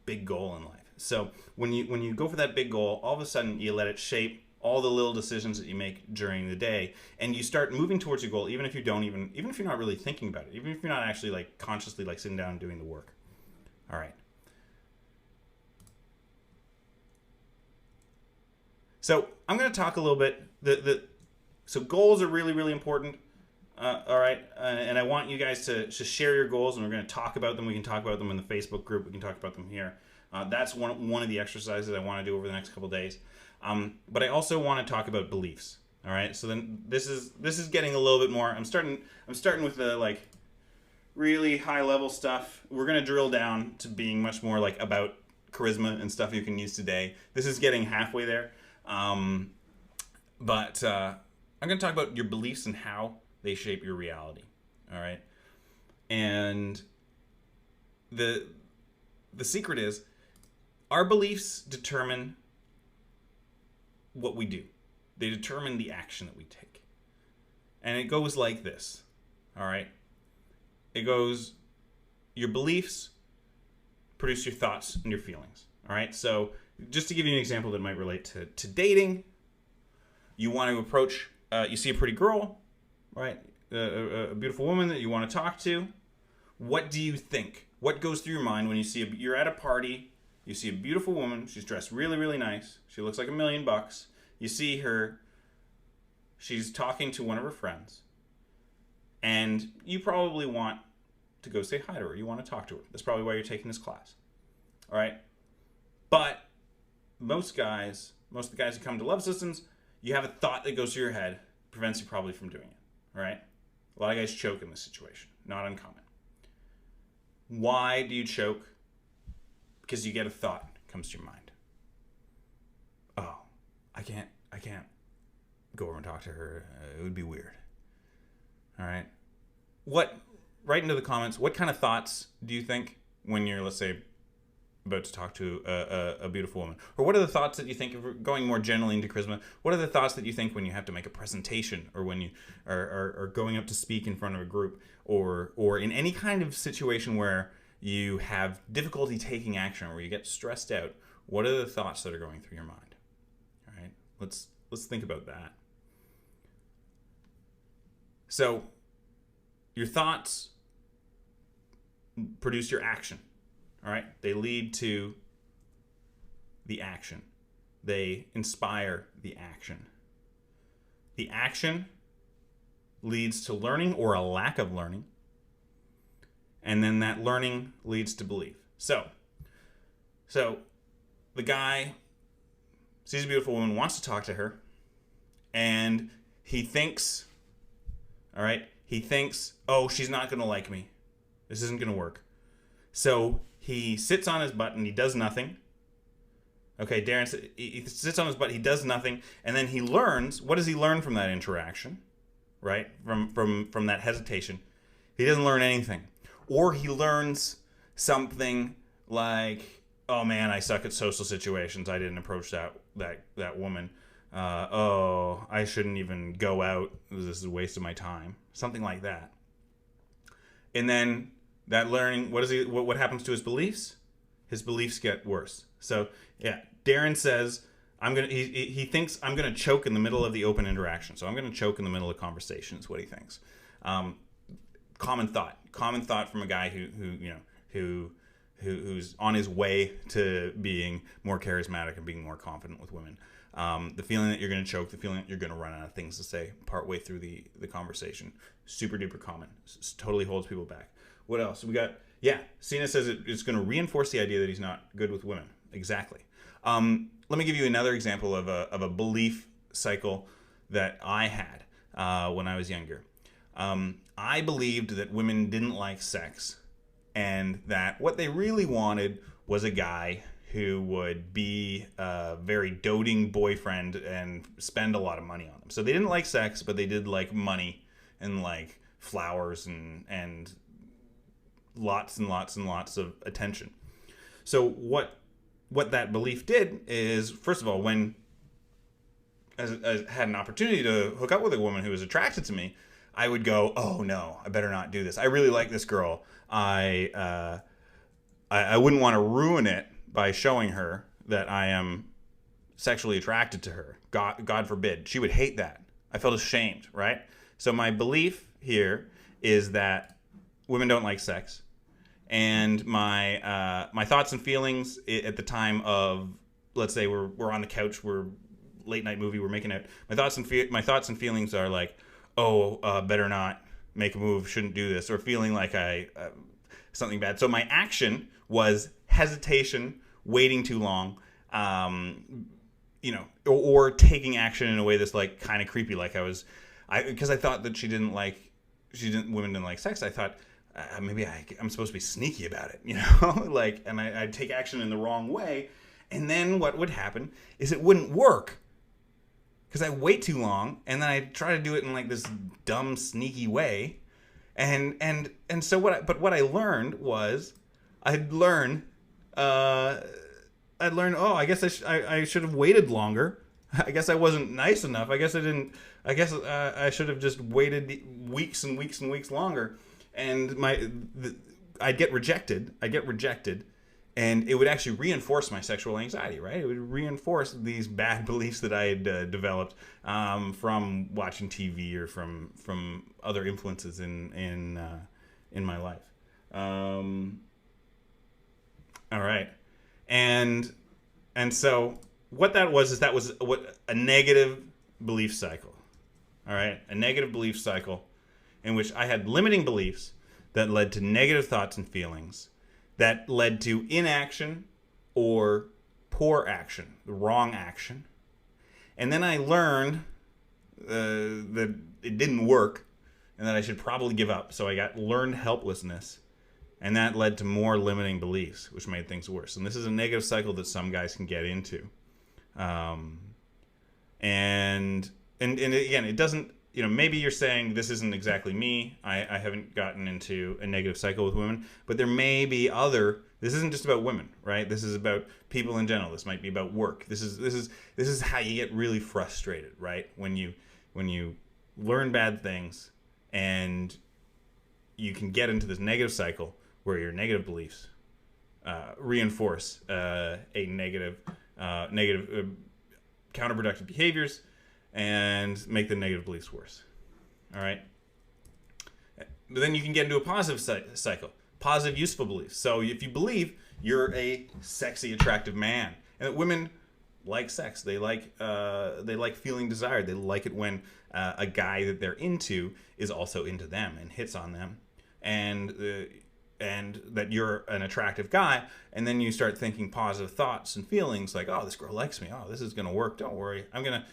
big goal in life. So when you go for that big goal, all of a sudden you let it shape all the little decisions that you make during the day, and you start moving towards your goal, even if you're not really thinking about it, even if you're not actually like consciously like sitting down and doing the work. All right. So I'm going to talk a little bit. So goals are really, really important. All right, and I want you guys to share your goals, and we're going to talk about them. We can talk about them in the Facebook group. We can talk about them here. That's one of the exercises I want to do over the next couple of days. But I also want to talk about beliefs. All right, so then this is getting a little bit more. I'm starting with the like really high level stuff. We're going to drill down to being much more like about charisma and stuff you can use today. This is getting halfway there. But I'm going to talk about your beliefs and how they shape your reality. All right. And the secret is our beliefs determine what we do. They determine the action that we take. And it goes like this. All right. It goes, your beliefs produce your thoughts and your feelings. All right. So just to give you an example that might relate to dating, you want to approach, you see a pretty girl, right? A beautiful woman that you want to talk to. What do you think? What goes through your mind when you see you're at a party, you see a beautiful woman, she's dressed really, really nice, she looks like $1 million, you see her, she's talking to one of her friends, and you probably want to go say hi to her, you want to talk to her. That's probably why you're taking this class. All right? But most of the guys who come to Love Systems, you have a thought that goes through your head, prevents you probably from doing it. All right? A lot of guys choke in this situation. Not uncommon. Why do you choke? Because you get a thought comes to your mind. Oh, I can't go over and talk to her. It would be weird. All right? Write into the comments, what kind of thoughts do you think when you're, let's say, about to talk to a beautiful woman? Or what are the thoughts that you think, if we're going more generally into charisma, what are the thoughts that you think when you have to make a presentation, or when you are going up to speak in front of a group, or in any kind of situation where you have difficulty taking action, or where you get stressed out? What are the thoughts that are going through your mind? All right, let's think about that. So your thoughts produce your action. All right, they lead to the action. They inspire the action. The action leads to learning or a lack of learning. And then that learning leads to belief. So the guy sees a beautiful woman, wants to talk to her, and he thinks, oh, she's not going to like me. This isn't going to work. So he sits on his butt and he does nothing. Okay, Darren, he sits on his butt, he does nothing, and then he learns. What does he learn from that interaction? Right? From that hesitation. He doesn't learn anything. Or he learns something like, oh man, I suck at social situations. I didn't approach that woman. Oh, I shouldn't even go out. This is a waste of my time. Something like that. And then that learning, what happens to his beliefs? His beliefs get worse. So yeah, Darren says, he thinks I'm gonna choke in the middle of the open interaction. So I'm gonna choke in the middle of conversation is what he thinks. Common thought from a guy who's on his way to being more charismatic and being more confident with women. The feeling that you're going to choke, the feeling that you're going to run out of things to say partway through the conversation. Super duper common. Totally holds people back. What else? We got, Cena says it's going to reinforce the idea that he's not good with women. Exactly. Let me give you another example of a belief cycle that I had when I was younger. I believed that women didn't like sex, and that what they really wanted was a guy who would be a very doting boyfriend and spend a lot of money on them. So they didn't like sex, but they did like money and like flowers and lots and lots and lots of attention. So what that belief did is, first of all, when I had an opportunity to hook up with a woman who was attracted to me, I would go, oh no, I better not do this. I really like this girl. I wouldn't want to ruin it by showing her that I am sexually attracted to her. God forbid. She would hate that. I felt ashamed, right? So my belief here is that women don't like sex. And my thoughts and feelings at the time of, let's say we're on the couch, we're late night movie, we're making it. My thoughts and feelings are like, better not make a move, shouldn't do this, or feeling like something bad. So my action was hesitation, waiting too long, or taking action in a way that's like kind of creepy. Like because I thought that women didn't like sex. I thought maybe I'm supposed to be sneaky about it, and I'd take action in the wrong way. And then what would happen is it wouldn't work because I wait too long, and then I try to do it in like this dumb, sneaky way. And so what I learned was I'd learn, I guess I should have waited longer. I guess I wasn't nice enough. I guess I should have just waited weeks and weeks and weeks longer. And I'd get rejected. And it would actually reinforce my sexual anxiety, right? It would reinforce these bad beliefs that I had developed from watching TV or from other influences in my life. All right, and so what that was a negative belief cycle. All right, a negative belief cycle in which I had limiting beliefs that led to negative thoughts and feelings, that led to inaction or poor action, the wrong action. And then I learned that it didn't work and that I should probably give up. So I learned helplessness, and that led to more limiting beliefs, which made things worse. And this is a negative cycle that some guys can get into. And again, it doesn't, maybe you're saying this isn't exactly me. I haven't gotten into a negative cycle with women, but there may be this isn't just about women, right? This is about people in general. This might be about work. This is how you get really frustrated, right? When you learn bad things and you can get into this negative cycle where your negative beliefs reinforce negative counterproductive behaviors and make the negative beliefs worse. All right. But then you can get into a positive cycle, positive, useful beliefs. So if you believe you're a sexy, attractive man, and that women like sex, they like feeling desired. They like it when a guy that they're into is also into them and hits on them, and that you're an attractive guy, and then you start thinking positive thoughts and feelings like, oh, this girl likes me. Oh, this is gonna work. Don't worry. I'm gonna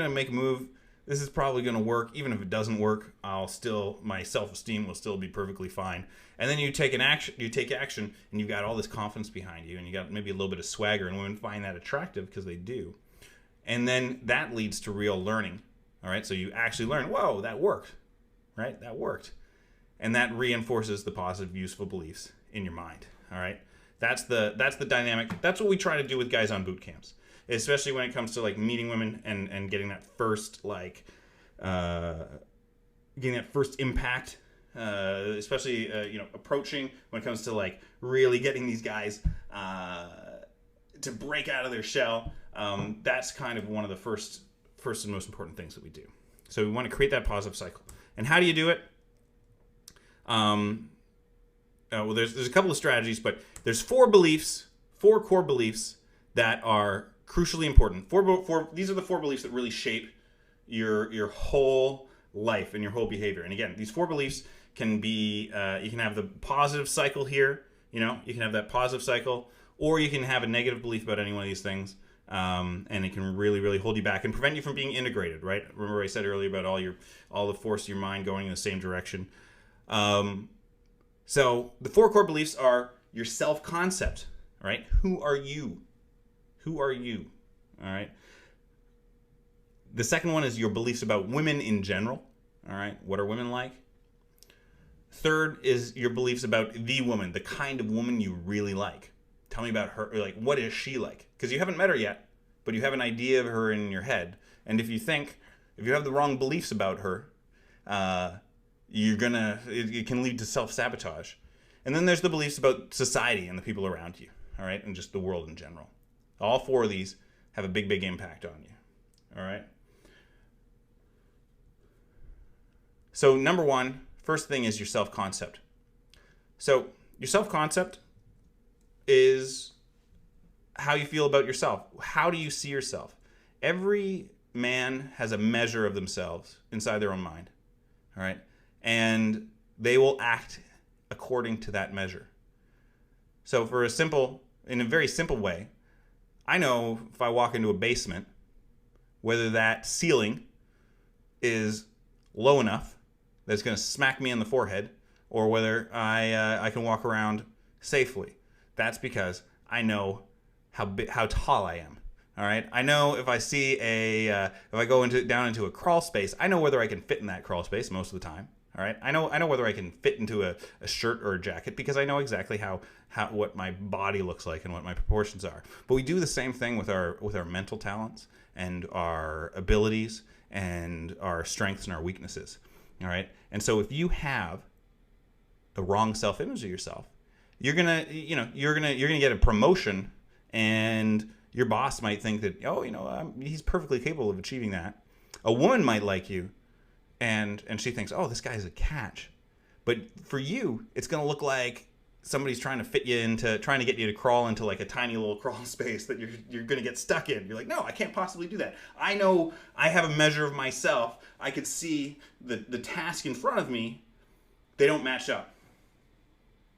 make a move. This is probably gonna work. Even if it doesn't work, my self-esteem will still be perfectly fine. And then you take action, and you've got all this confidence behind you, and you got maybe a little bit of swagger, and women find that attractive because they do. And then that leads to real learning. All right, so you actually learn, whoa, that worked, right? That worked. And that reinforces the positive, useful beliefs in your mind. All right, that's the dynamic. That's what we try to do with guys on boot camps, especially when it comes to like meeting women and getting that first impact. Especially approaching when it comes to like really getting these guys to break out of their shell. That's kind of one of the first and most important things that we do. So we want to create that positive cycle. And how do you do it? There's a couple of strategies, but there's four core beliefs that are crucially important. These are the four beliefs that really shape your whole life and your whole behavior. And again, these four beliefs can be, you can have the positive cycle here, you can have that positive cycle, or you can have a negative belief about any one of these things. And it can really, really hold you back and prevent you from being integrated, right? Remember I said earlier about all the force of your mind going in the same direction. So the four core beliefs are your self-concept, right? Who are you? Who are you? All right. The second one is your beliefs about women in general. All right. What are women like? Third is your beliefs about the woman, the kind of woman you really like. Tell me about her. Like, what is she like? Because you haven't met her yet, but you have an idea of her in your head. And if you have the wrong beliefs about her, it can lead to self-sabotage. And then there's the beliefs about society and the people around you, all right, and just the world in general. All four of these have a big impact on you. All right. So number one, first thing is your self-concept. So your self-concept is how you feel about yourself. How do you see yourself? Every man has a measure of themselves inside their own mind. All right. And they will act according to that measure. So in a very simple way, I know if I walk into a basement, whether that ceiling is low enough that it's going to smack me in the forehead, or whether I can walk around safely. That's because I know how tall I am. All right. I know if I see if I go down into a crawl space, I know whether I can fit in that crawl space most of the time. All right. I know whether I can fit into a shirt or a jacket because I know exactly what my body looks like and what my proportions are. But we do the same thing with our mental talents and our abilities and our strengths and our weaknesses. All right. And so if you have a wrong self-image of yourself, you're gonna get a promotion, and your boss might think that, he's perfectly capable of achieving that. A woman might like you, and she thinks, oh, this guy's a catch. But for you, it's gonna look like somebody's trying to get you to crawl into like a tiny little crawl space that you're gonna get stuck in. You're like, no, I can't possibly do that. I know I have a measure of myself. I could see the task in front of me. They don't match up.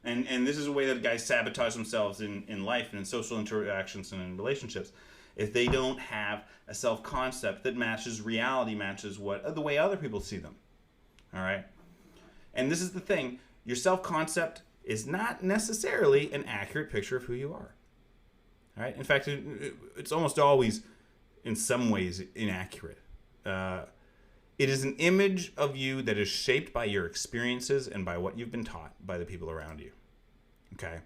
And this is a way that guys sabotage themselves in life and in social interactions and in relationships. If they don't have a self-concept that matches reality, matches the way other people see them. All right? And this is the thing. Your self-concept is not necessarily an accurate picture of who you are. All right? In fact, it's almost always, in some ways, inaccurate. It is an image of you that is shaped by your experiences and by what you've been taught by the people around you. Okay?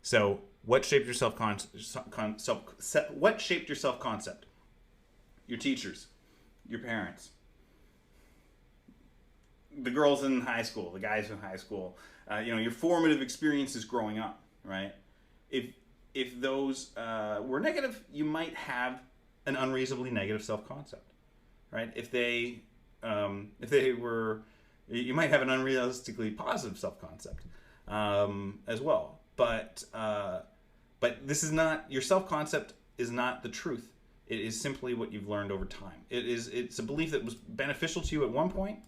So, what shaped your what shaped your self-concept? Your teachers, your parents, the girls in high school, the guys in high school, your formative experiences growing up, right? If those were negative, you might have an unreasonably negative self-concept, right? If they were, you might have an unrealistically positive self-concept as well. But this is not, your self-concept is not the truth. It is simply what you've learned over time. It's a belief that was beneficial to you at one point,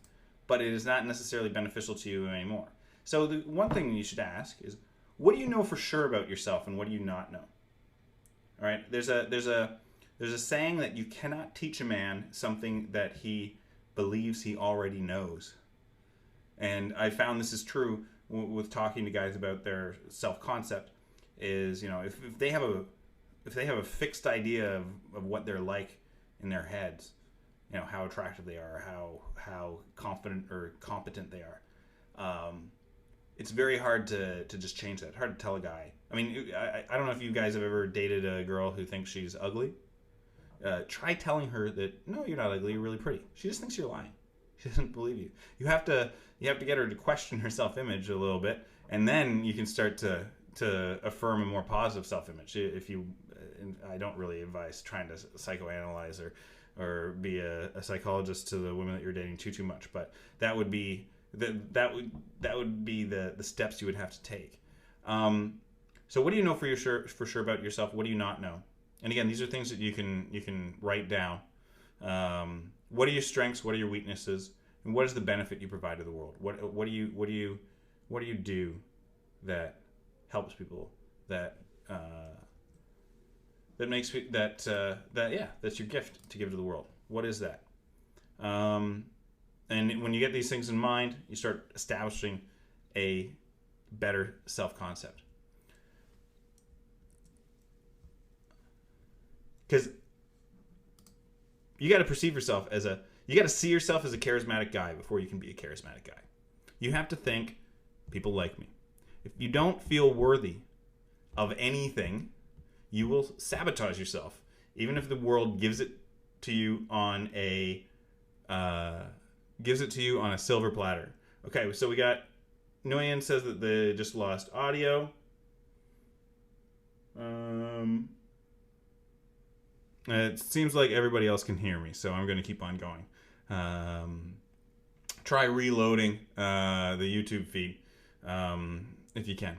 but it is not necessarily beneficial to you anymore. So the one thing you should ask is, what do you know for sure about yourself, and what do you not know? All right. There's a saying that you cannot teach a man something that he believes he already knows. And I found this is true with talking to guys about their self-concept. Is, if they have a fixed idea of what they're like in their heads, how attractive they are, how confident or competent they are, it's very hard to just change that. It's hard to tell a guy. I mean, I don't know if you guys have ever dated a girl who thinks she's ugly. Try telling her that, no, you're not ugly, you're really pretty. She just thinks you're lying. She doesn't believe you. You have to get her to question her self-image a little bit, and then you can start to affirm a more positive self-image. I don't really advise trying to psychoanalyze or be a psychologist to the women that you're dating too much, but that would be the steps you would have to take. So what do you know for sure about yourself? What do you not know? And again, these are things that you can write down. What are your strengths? What are your weaknesses? And what is the benefit you provide to the world? What do you do that helps people, that's your gift to give to the world? What is that? And when you get these things in mind, you start establishing a better self-concept. Because you got to perceive yourself you got to see yourself as a charismatic guy before you can be a charismatic guy. You have to think, people like me. If you don't feel worthy of anything, you will sabotage yourself, even if the world gives it to you on a silver platter. Okay, so we got Nguyen says that they just lost audio. It seems like everybody else can hear me, so I'm going to keep on going. Try reloading the YouTube feed if you can.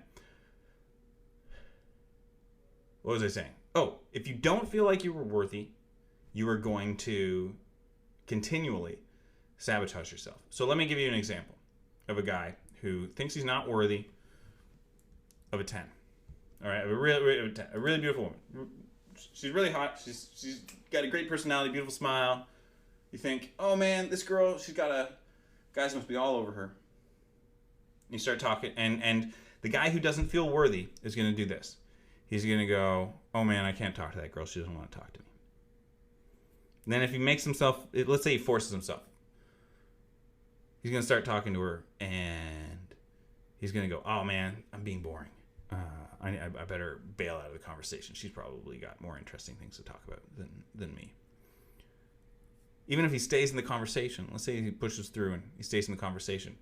What was I saying? Oh, if you don't feel like you were worthy, you are going to continually sabotage yourself. So let me give you an example of a guy who thinks he's not worthy of a 10. All right, a really beautiful woman. She's really hot. She's got a great personality, beautiful smile. You think, oh man, this girl, guys must be all over her. And you start talking, and the guy who doesn't feel worthy is going to do this. He's going to go, oh man, I can't talk to that girl. She doesn't want to talk to me. And then if he makes himself, let's say he forces himself, he's going to start talking to her, and he's going to go, oh man, I'm being boring. I better bail out of the conversation. She's probably got more interesting things to talk about than me. Even if he stays in the conversation, let's say he pushes through and he stays in the conversation,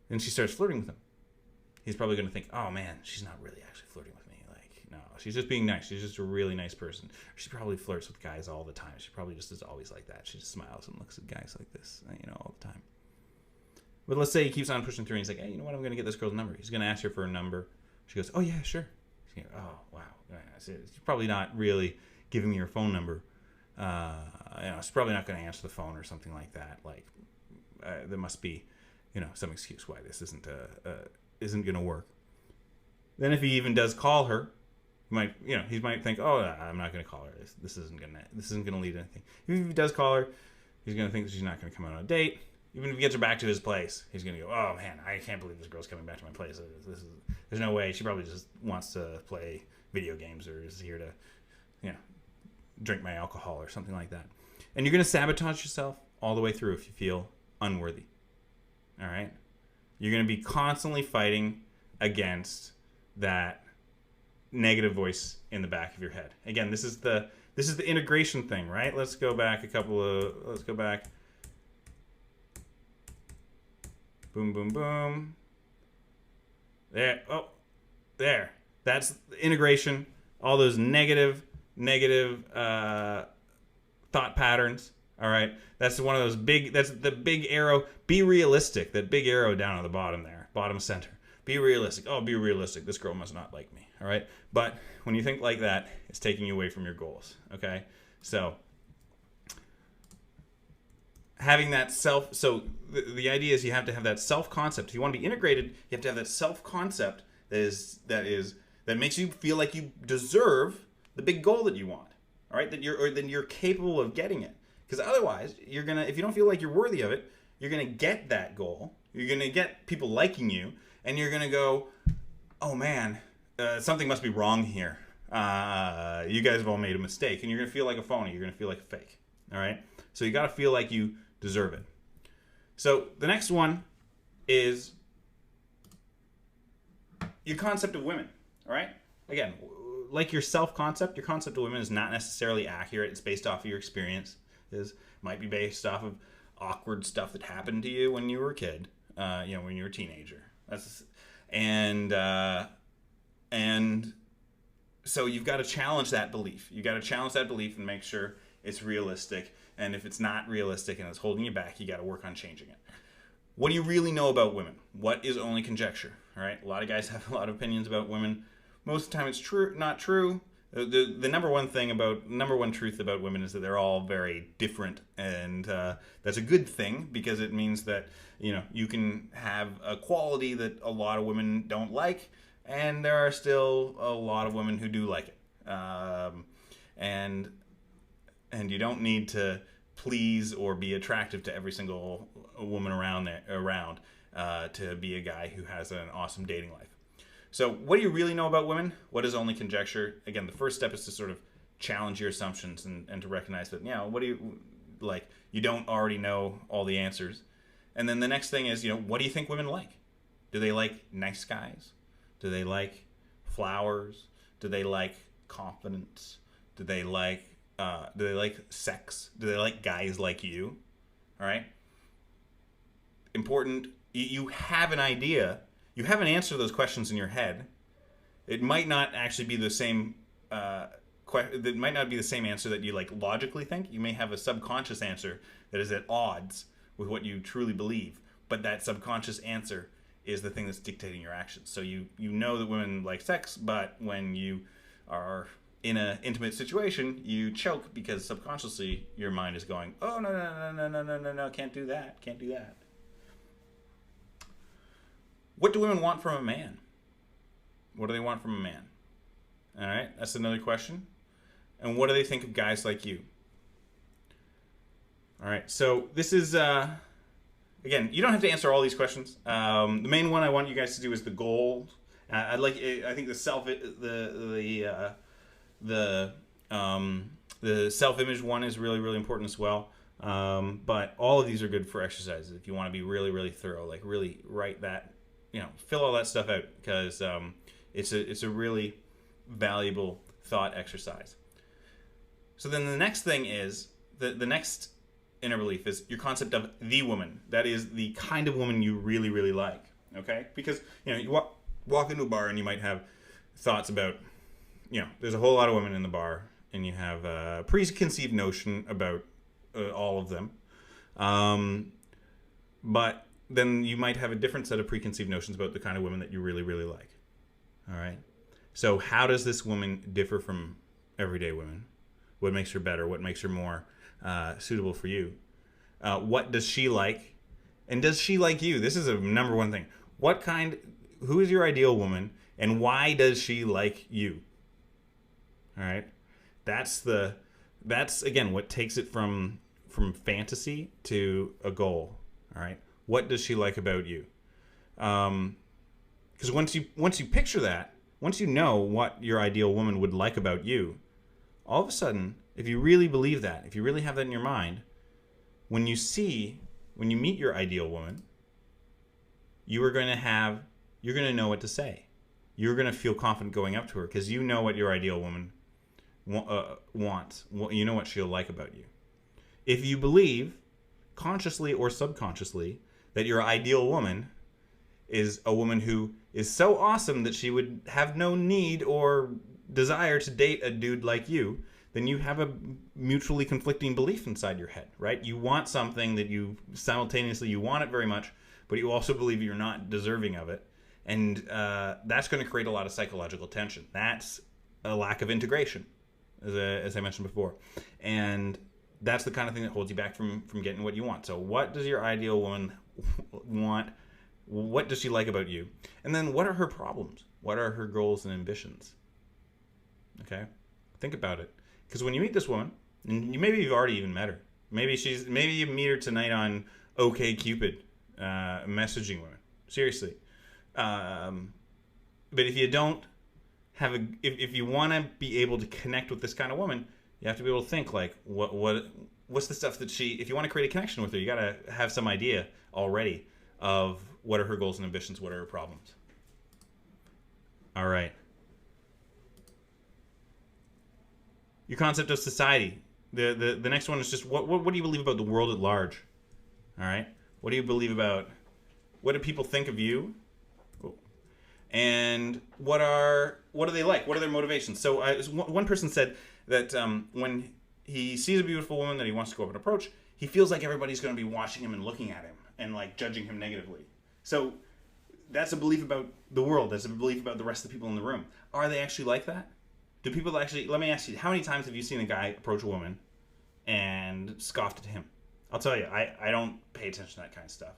then she starts flirting with him. He's probably going to think, oh man, she's not really actually flirting with me. Like, no, she's just being nice. She's just a really nice person. She probably flirts with guys all the time. She probably just is always like that. She just smiles and looks at guys like this, all the time. But let's say he keeps on pushing through and he's like, hey, you know what? I'm going to get this girl's number. He's going to ask her for a number. She goes, oh yeah, sure. He's going, oh wow. She's probably not really giving me her phone number. She's probably not going to answer the phone or something like that. Like, there must be, some excuse why this isn't going to work. Then if he even does call her, he might think, oh, I'm not going to call her. This isn't going to lead to anything. Even if he does call her, he's going to think that she's not going to come out on a date. Even if he gets her back to his place, he's going to go, oh man, I can't believe this girl's coming back to my place. There's no way. She probably just wants to play video games or is here to, drink my alcohol or something like that. And you're going to sabotage yourself all the way through if you feel unworthy. All right? You're going to be constantly fighting against that negative voice in the back of your head. Again, this is the integration thing, right? Let's go back. Boom, boom, boom. There. Oh, there. That's integration. All those negative thought patterns. All right. That's one of those that's the big arrow. Be realistic. That big arrow down on the bottom there, bottom center. Be realistic. Oh, be realistic. This girl must not like me. All right. But when you think like that, it's taking you away from your goals. Okay. So having that the idea is you have to have that self-concept. If you want to be integrated, you have to have that self-concept that makes you feel like you deserve the big goal that you want. All right, then you're capable of getting it. Because otherwise, if you don't feel like you're worthy of it, you're gonna get that goal. You're gonna get people liking you, and you're gonna go, oh man, something must be wrong here. You guys have all made a mistake, and you're gonna feel like a phony. You're gonna feel like a fake. All right, so you gotta feel like you deserve it. So the next one is your concept of women. All right, again, like your self-concept, your concept of women is not necessarily accurate. It's based off of your experience. Might be based off of awkward stuff that happened to you when you were a kid, when you were a teenager. And so you've got to challenge that belief. You've got to challenge that belief and make sure it's realistic. And if it's not realistic and it's holding you back, you got to work on changing it. What do you really know about women? What is only conjecture? All right, a lot of guys have a lot of opinions about women. Most of the time, it's true, not true. The number one truth about women is that they're all very different, and that's a good thing because it means that you can have a quality that a lot of women don't like, and there are still a lot of women who do like it, and you don't need to please or be attractive to every single woman around to be a guy who has an awesome dating life. So what do you really know about women? What is only conjecture? Again, the first step is to sort of challenge your assumptions and to recognize that, what do you like? You don't already know all the answers. And then the next thing is, what do you think women like? Do they like nice guys? Do they like flowers? Do they like confidence? Do they like sex? Do they like guys like you? All right. Important. You have an idea. You have an answer to those questions in your head. It might not actually be the same that might not be the same answer that you like logically think. You may have a subconscious answer that is at odds with what you truly believe, but that subconscious answer is the thing that's dictating your actions. So you know that women like sex, but when you are in an intimate situation, you choke because subconsciously your mind is going, oh, no, can't do that. What do women want from a man? What do they want from a man? All right, that's another question. And what do they think of guys like you? All right, so this is, again, you don't have to answer all these questions. The main one I want you guys to do is the goal. I think the self-image one is really, really important as well. But all of these are good for exercises if you want to be really, really thorough, like really write that, fill all that stuff out, because it's a really valuable thought exercise. So then the next thing is, the next inner belief is your concept of the woman. That is the kind of woman you really, really like, okay? Because, you walk into a bar and you might have thoughts about, there's a whole lot of women in the bar, and you have a preconceived notion about all of them. But then you might have a different set of preconceived notions about the kind of women that you really, really like. All right? So how does this woman differ from everyday women? What makes her better? What makes her more suitable for you? What does she like? And does she like you? This is a number one thing. Who is your ideal woman, and why does she like you? All right? That's again what takes it from fantasy to a goal. All right? What does she like about you? Because once you picture that, once you know what your ideal woman would like about you, all of a sudden, if you really believe that, if you really have that in your mind, when you meet your ideal woman, you're going to know what to say. You're going to feel confident going up to her because you know what your ideal woman wants. You know what she'll like about you. If you believe, consciously or subconsciously, that your ideal woman is a woman who is so awesome that she would have no need or desire to date a dude like you, then you have a mutually conflicting belief inside your head, right? You want something that you want it very much, but you also believe you're not deserving of it. And that's going to create a lot of psychological tension. That's a lack of integration, as I mentioned before. And that's the kind of thing that holds you back from getting what you want. So what does your ideal woman want? What does she like about you? And then what are her problems? What are her goals and ambitions? Okay? Think about it. Because when you meet this woman, and maybe you've already even met her. Maybe you meet her tonight on OkCupid, messaging women. Seriously. But if you don't if you want to be able to connect with this kind of woman, you have to be able to think like, what's the stuff that if you want to create a connection with her, you got to have some idea already of what are her goals and ambitions, what are her problems. All right. Your concept of society. The next one is just what do you believe about the world at large? All right. What do you believe about? What do people think of you? And what do they like? What are their motivations? So one person said that when he sees a beautiful woman that he wants to go up and approach, he feels like everybody's going to be watching him and looking at him and like judging him negatively. So that's a belief about the world. That's a belief about the rest of the people in the room. Are they actually like that? Do people actually? Let me ask you: how many times have you seen a guy approach a woman and scoffed at him? I'll tell you, I don't pay attention to that kind of stuff.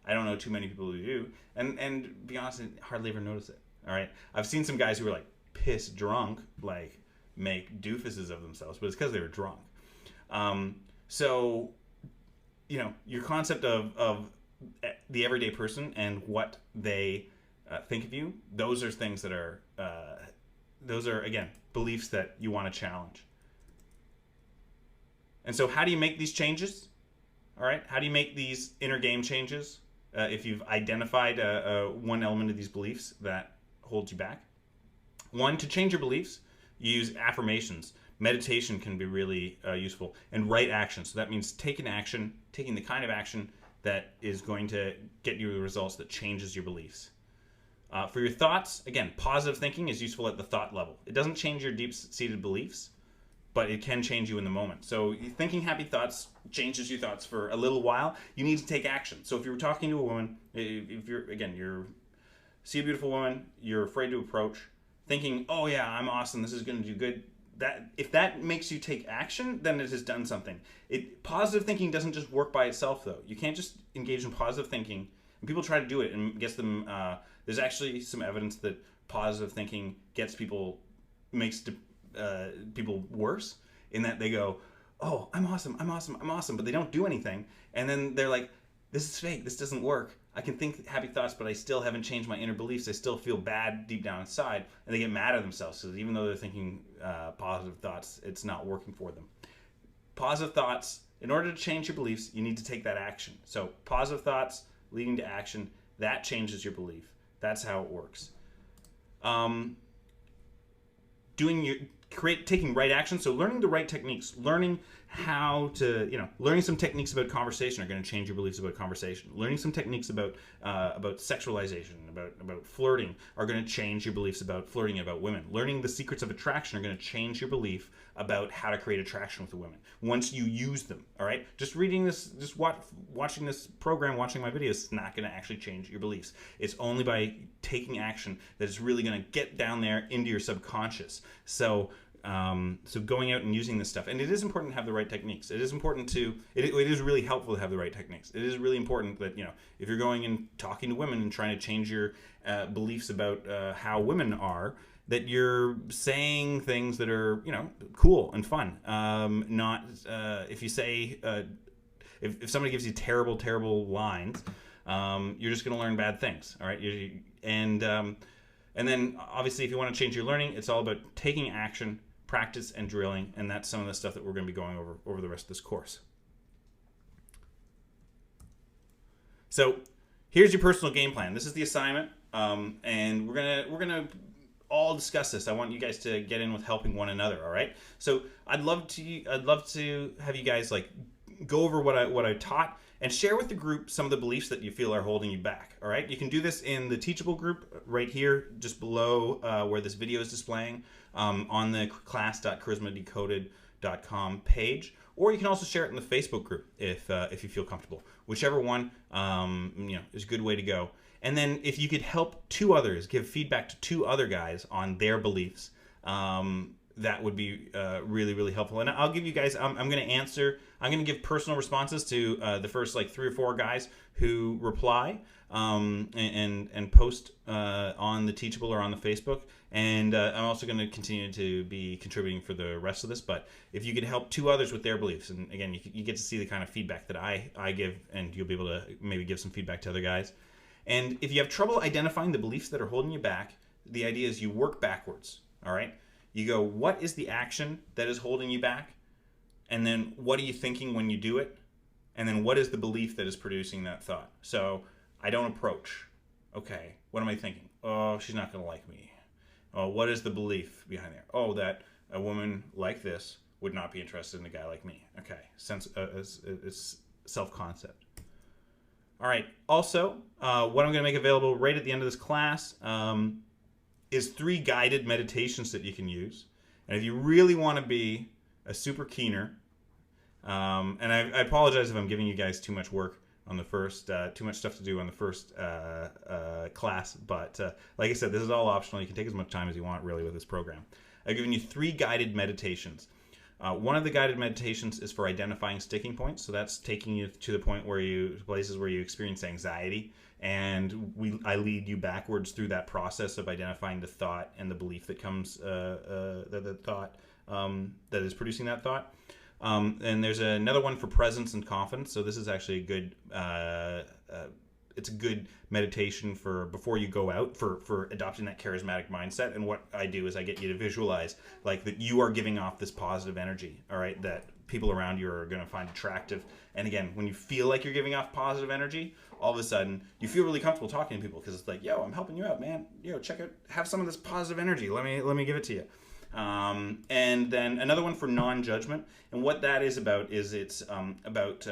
I don't know too many people who do, and to be honest, I hardly ever notice it. All right, I've seen some guys who are like piss drunk, like make doofuses of themselves, but it's because they were drunk. So, your concept of the everyday person and what they think of you, those are things that are, again, beliefs that you want to challenge. And so how do you make these changes? All right, how do you make these inner game changes if you've identified one element of these beliefs that holds you back? One, to change your beliefs, you use affirmations. Meditation can be really useful. And right action. So that means taking the kind of action that is going to get you the results that changes your beliefs. For your thoughts, again, positive thinking is useful at the thought level. It doesn't change your deep-seated beliefs, but it can change you in the moment. So thinking happy thoughts changes your thoughts for a little while. You need to take action. So if you're talking to a woman, if you're see a beautiful woman, you're afraid to approach, thinking, oh yeah, I'm awesome, this is going to do good. That if that makes you take action, then it has done something. Positive thinking doesn't just work by itself, though. You can't just engage in positive thinking. And people try to do it and gets them. There's actually some evidence that positive thinking makes people worse, in that they go, oh, I'm awesome, I'm awesome, I'm awesome, but they don't do anything, and then they're like, this is fake, this doesn't work. I can think happy thoughts, but I still haven't changed my inner beliefs. I still feel bad deep down inside, and they get mad at themselves because even though they're thinking positive thoughts, it's not working for them. Positive thoughts, in order to change your beliefs, you need to take that action. So positive thoughts leading to action, that changes your belief. That's how it works. Taking right action, so learning the right techniques, learning how to, learning some techniques about conversation are going to change your beliefs about conversation. Learning some techniques about sexualization, about flirting are going to change your beliefs about flirting and about women. Learning the secrets of attraction are going to change your belief about how to create attraction with a woman once you use them. All right, just reading this, just watching this program, watching my videos is not going to actually change your beliefs. It's only by taking action that it's really going to get down there into your subconscious. So going out and using this stuff, and it is important to have the right techniques. It is important it is really helpful to have the right techniques. It is really important that, if you're going and talking to women and trying to change your beliefs about how women are, that you're saying things that are, cool and fun. Not if you say, if somebody gives you terrible lines, you're just going to learn bad things. All right. And then obviously if you want to change your learning, it's all about taking action, practice, and drilling. And that's some of the stuff that we're going to be going over the rest of this course. So here's your personal game plan. This is the assignment. And we're gonna all discuss this. I want you guys to get in with helping one another. All right. So I'd love to have you guys go over what I taught and share with the group some of the beliefs that you feel are holding you back. All right. You can do this in the Teachable group right here, just below where this video is displaying, on the class.charismadecoded.com page, or you can also share it in the Facebook group if you feel comfortable. Whichever one is a good way to go. And then if you could help two others, give feedback to two other guys on their beliefs, that would be really, really helpful. And I'll give you guys, I'm going to give personal responses to the first 3 or 4 guys who reply and post on the Teachable or on the Facebook. And I'm also going to continue to be contributing for the rest of this. But if you could help two others with their beliefs, and again, you get to see the kind of feedback that I give, and you'll be able to maybe give some feedback to other guys. And if you have trouble identifying the beliefs that are holding you back, the idea is you work backwards, all right? You go, what is the action that is holding you back? And then what are you thinking when you do it? And then what is the belief that is producing that thought? So I don't approach. Okay, what am I thinking? Oh, she's not going to like me. Oh, what is the belief behind there? Oh, that a woman like this would not be interested in a guy like me. Okay, it's self-concept. All right. Also, what I'm going to make available right at the end of this class is 3 guided meditations that you can use. And if you really want to be a super keener, and I apologize if I'm giving you guys too much work on the first, too much stuff to do on the first class. But like I said, this is all optional. You can take as much time as you want, really, with this program. I've given you 3 guided meditations. One of the guided meditations is for identifying sticking points. So that's taking you to the places where you experience anxiety, and I lead you backwards through that process of identifying the thought and the belief that comes, the thought that is producing that thought. And there's another one for presence and confidence. So this is actually a good, it's a good meditation for before you go out, for adopting that charismatic mindset. And what I do is I get you to visualize that you are giving off this positive energy, all right, that people around you are going to find attractive. And again, when you feel like you're giving off positive energy, all of a sudden you feel really comfortable talking to people, because it's like, yo, I'm helping you out, man. Yo, check out, have some of this positive energy. Let me give it to you. And then another one for non-judgment. And what that is about is it's about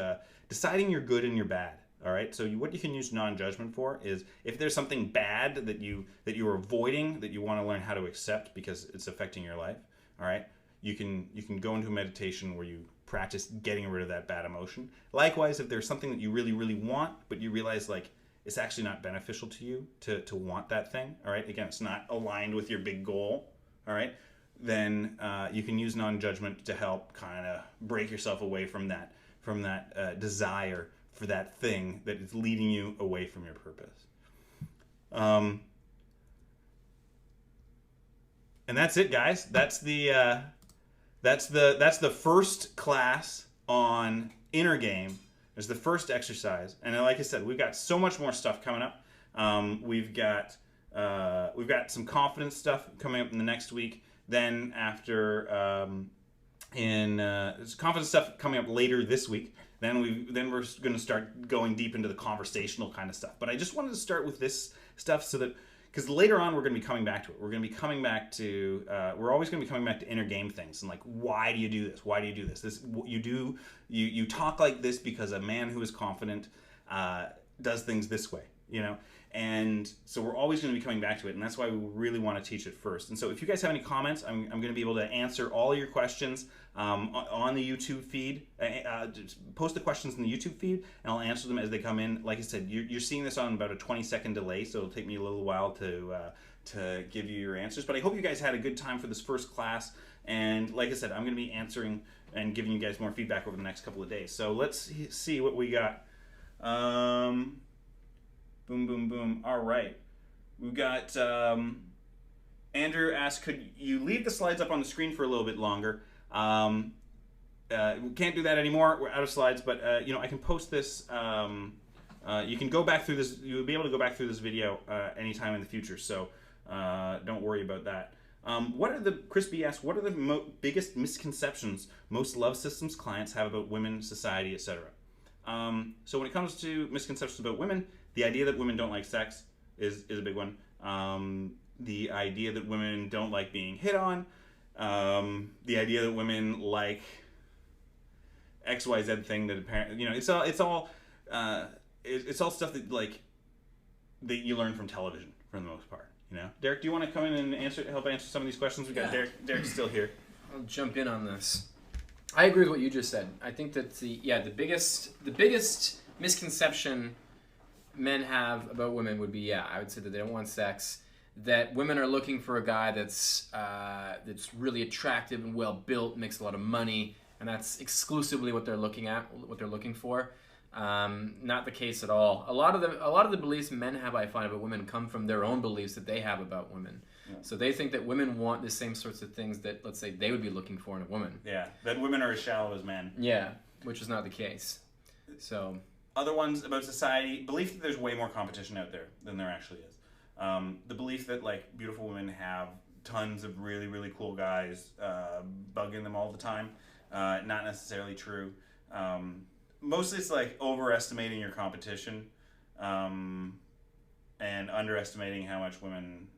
deciding your good and your bad. All right. So what you can use non-judgment for is if there's something bad that you're avoiding, that you want to learn how to accept because it's affecting your life. All right. you can go into a meditation where you practice getting rid of that bad emotion. Likewise, if there's something that you really, really want, but you realize like it's actually not beneficial to you to want that thing, all right? Again, it's not aligned with your big goal, all right? Then you can use non-judgment to help kind of break yourself away from that desire for that thing that is leading you away from your purpose. And that's it, guys. That's the first class on inner game. It's the first exercise, and like I said, we've got so much more stuff coming up. We've got some confidence stuff coming up in the next week. Then after confidence stuff coming up later this week. Then we're going to start going deep into the conversational kind of stuff. But I just wanted to start with this stuff so that, because later on we're going to be coming back to it. We're going to be coming back to we're always going to be coming back to inner game things and like, why do you do this? Why do you do this? You talk like this because a man who is confident does things this way, you know. And so we're always going to be coming back to it, and that's why we really want to teach it first. And so if you guys have any comments, I'm going to be able to answer all your questions on the YouTube feed. Just post the questions in the YouTube feed, and I'll answer them as they come in. Like I said, you're seeing this on about a 20-second delay, so it'll take me a little while to give you your answers. But I hope you guys had a good time for this first class. And like I said, I'm going to be answering and giving you guys more feedback over the next couple of days. So let's see what we got. Boom, boom, boom. All right. We've got Andrew asked, could you leave the slides up on the screen for a little bit longer? We can't do that anymore. We're out of slides, but I can post this. You can go back through this. You'll be able to go back through this video anytime in the future, so don't worry about that. Chris B asked, what are the biggest misconceptions most love systems clients have about women, society, etc.? So when it comes to misconceptions about women, the idea that women don't like sex is a big one. The idea that women don't like being hit on. The idea that women like XYZ thing that apparently, it's all stuff that like that you learn from television for the most part. Derek, do you want to come in and help answer some of these questions? We got Derek's still here. I'll jump in on this. I agree with what you just said. I think that the biggest misconception men have about women would be, I would say that they don't want sex, that women are looking for a guy that's really attractive and well built, makes a lot of money, and that's exclusively what they're looking for. Not the case at all. A lot of the beliefs men have, I find, about women come from their own beliefs that they have about women. Yeah. So they think that women want the same sorts of things that, let's say, they would be looking for in a woman. Yeah, that women are as shallow as men. Yeah, which is not the case. So other ones about society, belief that there's way more competition out there than there actually is. The belief that like beautiful women have tons of really, really cool guys bugging them all the time. Not necessarily true. Mostly it's like overestimating your competition and underestimating how much women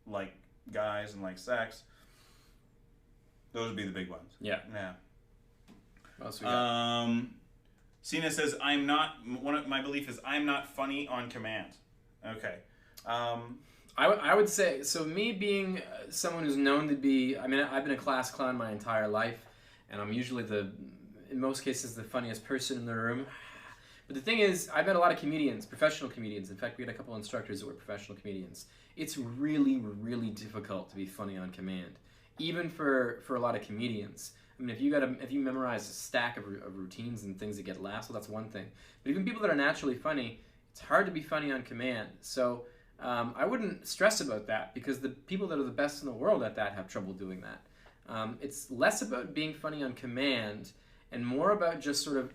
like guys and like sex. Those would be the big ones. Yeah. What else we got? Cena says, my belief is I'm not funny on command. Okay. I would say, so me being someone who's known to be, I've been a class clown my entire life, and I'm usually in most cases, the funniest person in the room. But the thing is, I've met a lot of comedians, professional comedians. In fact, we had a couple instructors that were professional comedians. It's really, really difficult to be funny on command, even for a lot of comedians. If you memorize a stack of routines and things that get laughs, well, that's one thing. But even people that are naturally funny, it's hard to be funny on command. So I wouldn't stress about that, because the people that are the best in the world at that have trouble doing that. It's less about being funny on command and more about just sort of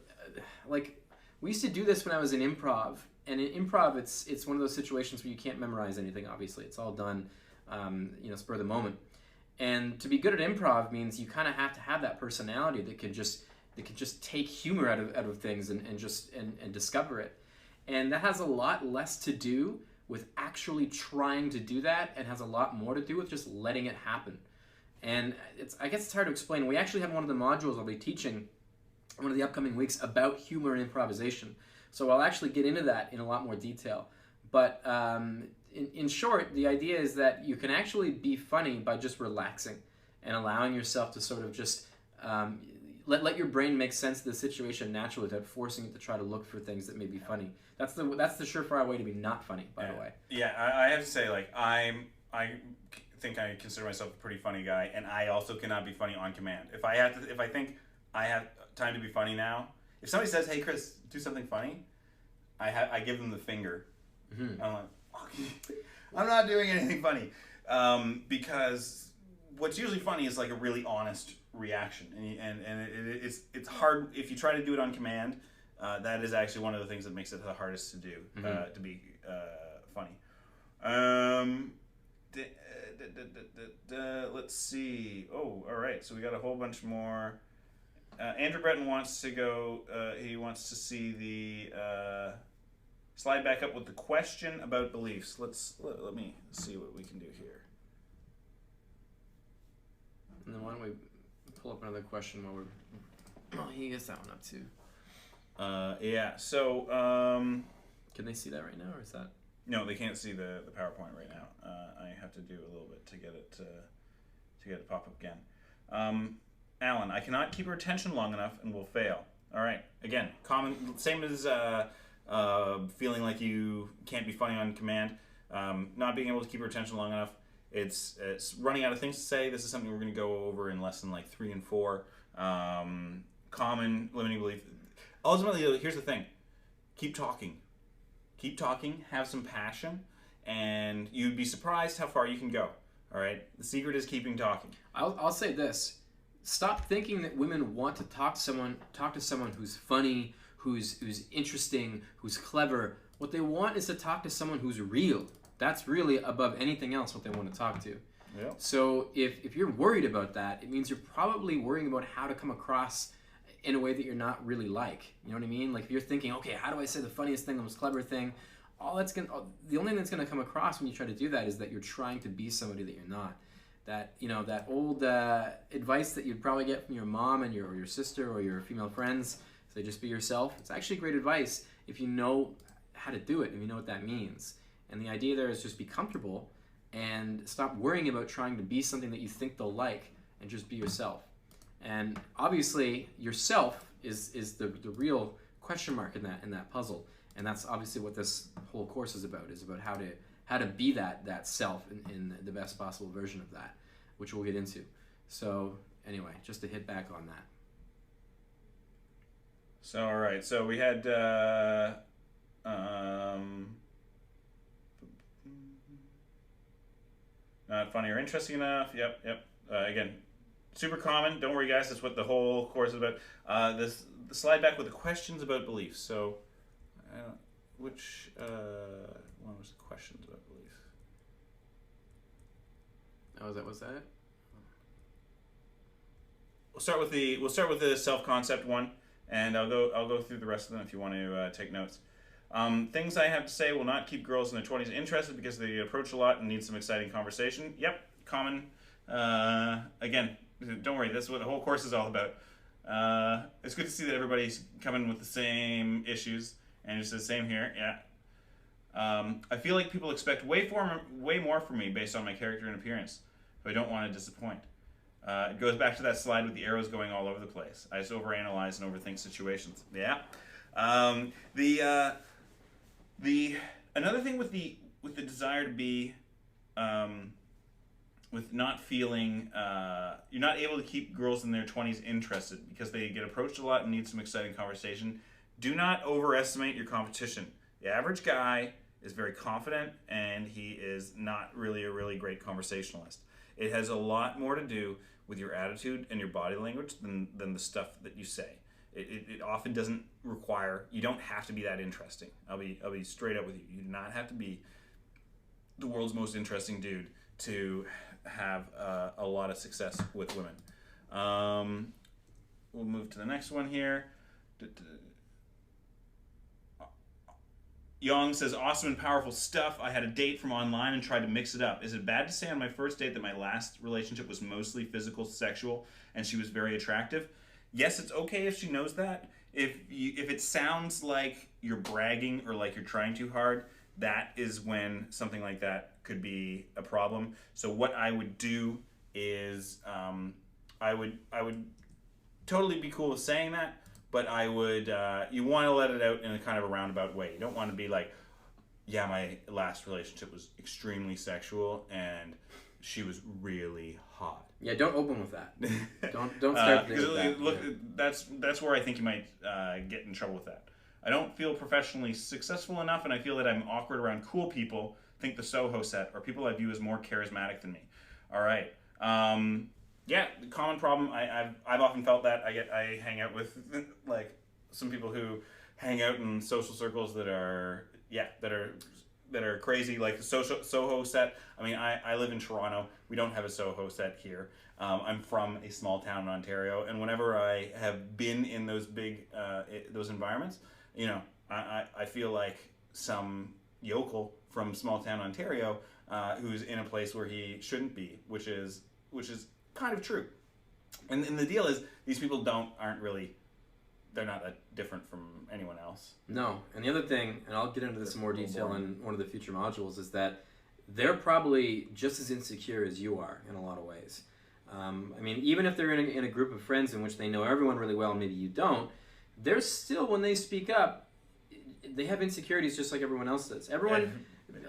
like, we used to do this when I was in improv. And in improv, it's one of those situations where you can't memorize anything, obviously. It's all done, spur of the moment. And to be good at improv means you kind of have to have that personality that could just take humor out of things and discover it. And that has a lot less to do with actually trying to do that, and has a lot more to do with just letting it happen. And I guess it's hard to explain. We actually have one of the modules I'll be teaching one of the upcoming weeks about humor and improvisation. So I'll actually get into that in a lot more detail. But in short, the idea is that you can actually be funny by just relaxing and allowing yourself to sort of just let your brain make sense of the situation naturally without forcing it to try to look for things that may be funny. That's the surefire way to be not funny, by the way. Yeah, I have to say, like, I think I consider myself a pretty funny guy, and I also cannot be funny on command. If I think I have time to be funny now, if somebody says, "Hey, Chris, do something funny," I give them the finger. Mm-hmm. I'm like, okay, I'm not doing anything funny, because what's usually funny is like a really honest reaction, and it's hard if you try to do it on command. That is actually one of the things that makes it the hardest to do, to be funny. Let's see. Oh, all right. So we got a whole bunch more. Andrew Breton wants to go. He wants to see the slide back up with the question about beliefs. Let me see what we can do here. And then why don't we pull up another question while we're... Oh, he gets that one up too. Yeah. So, can they see that right now, or is that? No, they can't see the PowerPoint right now. I have to do a little bit to get it to pop up again. Alan, I cannot keep her attention long enough and will fail. All right. Again, common, same as feeling like you can't be funny on command. Not being able to keep her attention long enough. It's running out of things to say. This is something we're going to go over in lesson like 3 and 4. Common limiting belief. Ultimately, here's the thing. Keep talking. Keep talking. Have some passion. And you'd be surprised how far you can go. All right? The secret is keeping talking. I'll say this. Stop thinking that women want to talk to someone who's funny, who's interesting, who's clever. What they want is to talk to someone who's real. That's really above anything else what they want to talk to. Yeah. So if you're worried about that, it means you're probably worrying about how to come across in a way that you're not really like. You know what I mean? Like if you're thinking, okay, how do I say the funniest thing, the most clever thing? The only thing that's going to come across when you try to do that is that you're trying to be somebody that you're not. That, you know, that old advice that you'd probably get from your mom and your sister or your female friends, say just be yourself. It's actually great advice if you know how to do it, if you know what that means. And the idea there is just be comfortable and stop worrying about trying to be something that you think they'll like, and just be yourself. And obviously yourself is the real question mark in that puzzle. And that's obviously what this whole course is about how to be that self in the best possible version of that, which we'll get into. So anyway, just to hit back on that. So all right, so we had not funny or interesting enough. Yep. Again, super common. Don't worry, guys. That's what the whole course is about. The slide back with the questions about beliefs. So, which one was the questions about beliefs? Oh, was that it? We'll start with the self-concept one, and I'll go through the rest of them if you want to take notes. Things I have to say will not keep girls in their 20s interested because they approach a lot and need some exciting conversation. Yep, common. Again, don't worry, that's what the whole course is all about. It's good to see that everybody's coming with the same issues, and it's the same here, yeah. I feel like people expect way more from me based on my character and appearance, but I don't want to disappoint. It goes back to that slide with the arrows going all over the place. I just overanalyze and overthink situations. Yeah. Another thing with the desire to be, with not feeling, you're not able to keep girls in their 20s interested because they get approached a lot and need some exciting conversation. Do not overestimate your competition. The average guy is very confident and he is not really a really great conversationalist. It has a lot more to do with your attitude and your body language than the stuff that you say. It often doesn't require, you don't have to be that interesting. I'll be straight up with you. You do not have to be the world's most interesting dude to have a lot of success with women. We'll move to the next one here. Young says, awesome and powerful stuff. I had a date from online and tried to mix it up. Is it bad to say on my first date that my last relationship was mostly physical, sexual, and she was very attractive? Yes, it's okay if she knows that. If it sounds like you're bragging or like you're trying too hard, that is when something like that could be a problem. So what I would do is I would totally be cool with saying that, but I would you want to let it out in a kind of a roundabout way. You don't want to be like, yeah, my last relationship was extremely sexual and she was really hot. Yeah, don't open with that. Don't start with that. Look, that's where I think you might get in trouble with that. I don't feel professionally successful enough, and I feel that I'm awkward around cool people. Think the Soho set, or people I view as more charismatic than me. All right. Yeah, the common problem. I've often felt that I hang out with like some people who hang out in social circles that are crazy, like the Soho set. I mean, I live in Toronto. We don't have a Soho set here. I'm from a small town in Ontario, and whenever I have been in those big those environments, I feel like some yokel from small town Ontario who's in a place where he shouldn't be, which is kind of true. And the deal is, these people they're not that different from anyone else. No, and the other thing, and I'll get into this in more detail in one of the future modules, is that they're probably just as insecure as you are in a lot of ways. I mean, even if they're in a group of friends in which they know everyone really well and maybe you don't, they're still, when they speak up, they have insecurities just like everyone else does. A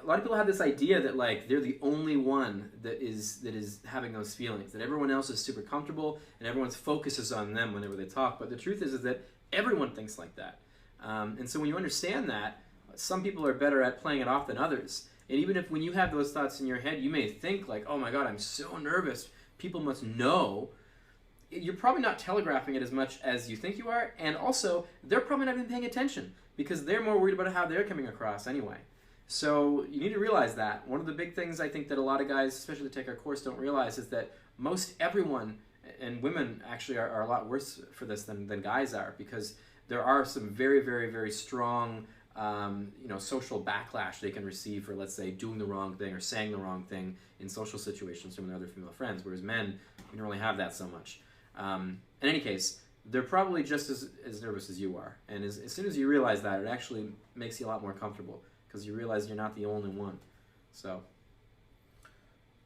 lot of people have this idea that like they're the only one that is having those feelings, that everyone else is super comfortable and everyone's focus is on them whenever they talk. But the truth is that everyone thinks like that. And so when you understand that, some people are better at playing it off than others. And even if when you have those thoughts in your head, you may think like, oh my God, I'm so nervous. People must know. You're probably not telegraphing it as much as you think you are. And also, they're probably not even paying attention because they're more worried about how they're coming across anyway. So you need to realize that. One of the big things I think that a lot of guys, especially that take our course, don't realize is that most everyone, and women actually are a lot worse for this than guys are, because there are some very, very, very strong social backlash they can receive for, let's say, doing the wrong thing or saying the wrong thing in social situations from their other female friends, whereas men, we don't really have that so much. In any case, they're probably just as nervous as you are. And as soon as you realize that, it actually makes you a lot more comfortable because you realize you're not the only one. So.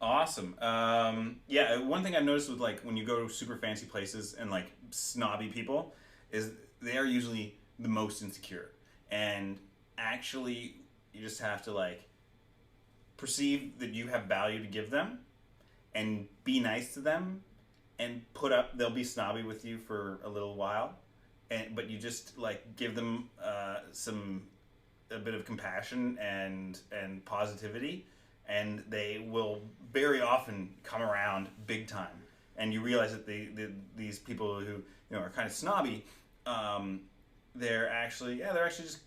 Awesome. One thing I've noticed with like when you go to super fancy places and like snobby people is they are usually the most insecure. And actually, you just have to like perceive that you have value to give them and be nice to them and they'll be snobby with you for a little while, but you just like give them a bit of compassion and positivity, and they will very often come around big time. And you realize that these people who are kind of snobby, they're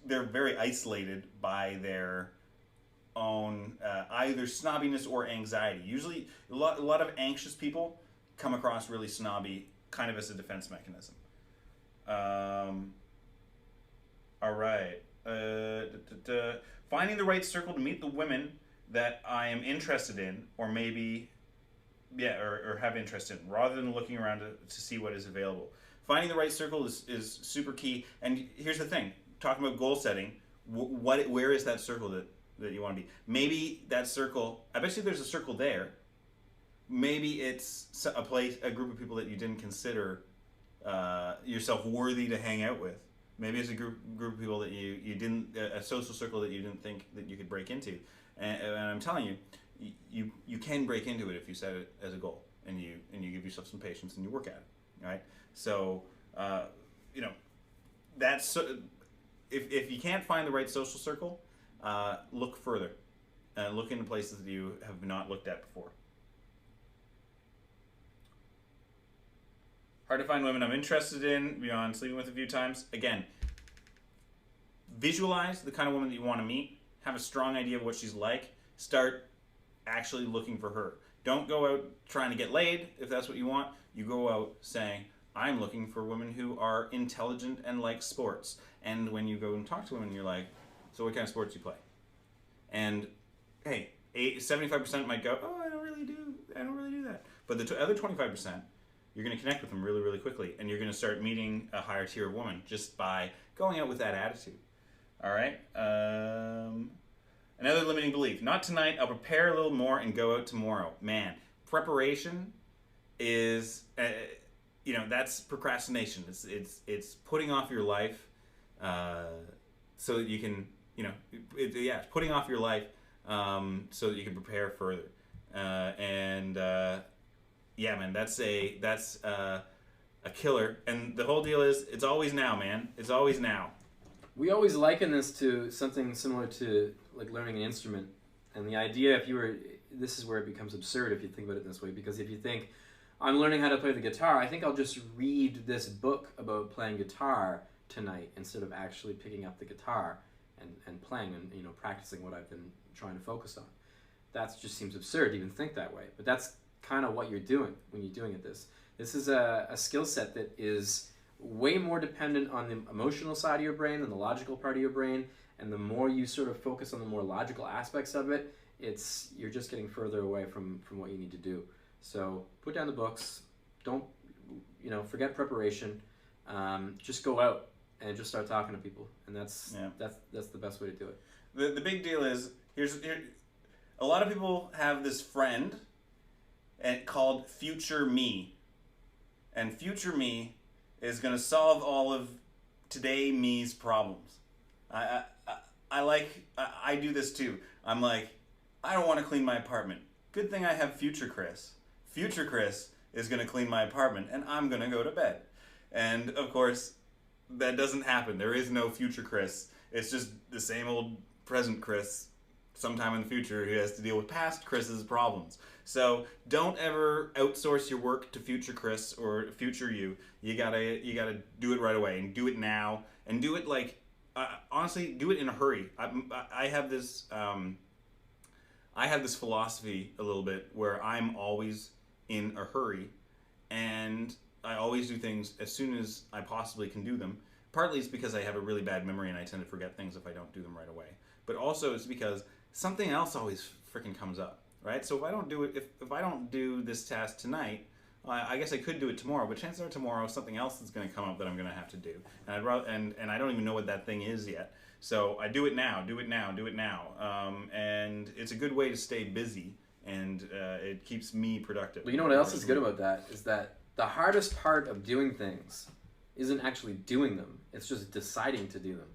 very isolated by their own either snobbiness or anxiety. Usually, a lot of anxious people come across really snobby, kind of as a defense mechanism. All right. Finding the right circle to meet the women that I am interested in, or maybe, or have interest in, rather than looking around to see what is available. Finding the right circle is super key. And here's the thing, talking about goal setting, where is that circle that you want to be? Maybe that circle, I bet you there's a circle there. Maybe it's a group of people that you didn't consider yourself worthy to hang out with. Maybe it's a group of people that you didn't, a social circle that you didn't think that you could break into. And I'm telling you, you can break into it if you set it as a goal and you give yourself some patience and you work at it, right? So, that's if you can't find the right social circle, look further, look into places that you have not looked at before. Hard to find women I'm interested in beyond sleeping with a few times. Again, visualize the kind of woman that you want to meet. Have a strong idea of what she's like. Start actually looking for her. Don't go out trying to get laid if that's what you want. You go out saying, I'm looking for women who are intelligent and like sports. And when you go and talk to women, you're like, so what kind of sports do you play? And hey, 75% might go, oh, I don't really do that. But the other 25%, you're going to connect with them really, really quickly. And you're going to start meeting a higher tier of woman just by going out with that attitude. All right. Another limiting belief. Not tonight. I'll prepare a little more and go out tomorrow. Man, preparation is, that's procrastination. It's putting off your life, so that you can, it's putting off your life, so that you can prepare further. Man, that's a killer. And the whole deal is, it's always now, man. It's always now. We always liken this to something similar to like learning an instrument. And the idea, this is where it becomes absurd if you think about it this way, because if you think, I'm learning how to play the guitar, I think I'll just read this book about playing guitar tonight instead of actually picking up the guitar and playing and practicing what I've been trying to focus on. That just seems absurd to even think that way. But that's kind of what you're doing when you're doing it. This is a skill set that is way more dependent on the emotional side of your brain than the logical part of your brain. And the more you sort of focus on the more logical aspects of it, you're just getting further away from what you need to do. So put down the books. Don't forget preparation. Just go out and just start talking to people, and that's the best way to do it. The big deal is a lot of people have this friend called Future Me, and Future Me is going to solve all of today me's problems. I do this too. I'm like, I don't want to clean my apartment. Good thing I have Future Chris. Future Chris is going to clean my apartment, and I'm going to go to bed. And of course, that doesn't happen. There is no Future Chris. It's just the same old present Chris sometime in the future who has to deal with past Chris's problems. So don't ever outsource your work to Future Chris or Future You. You gotta do it right away, and do it now, and do it honestly, do it in a hurry. I have this philosophy a little bit where I'm always in a hurry, and I always do things as soon as I possibly can do them. Partly it's because I have a really bad memory and I tend to forget things if I don't do them right away. But also it's because something else always freaking comes up, right? So if I don't do it, if I don't do this task tonight, I guess I could do it tomorrow. But chances are tomorrow something else is going to come up that I'm going to have to do, and and I don't even know what that thing is yet. So I do it now, and it's a good way to stay busy, and it keeps me productive. But you know what else is good about that is that the hardest part of doing things isn't actually doing them. It's just deciding to do them.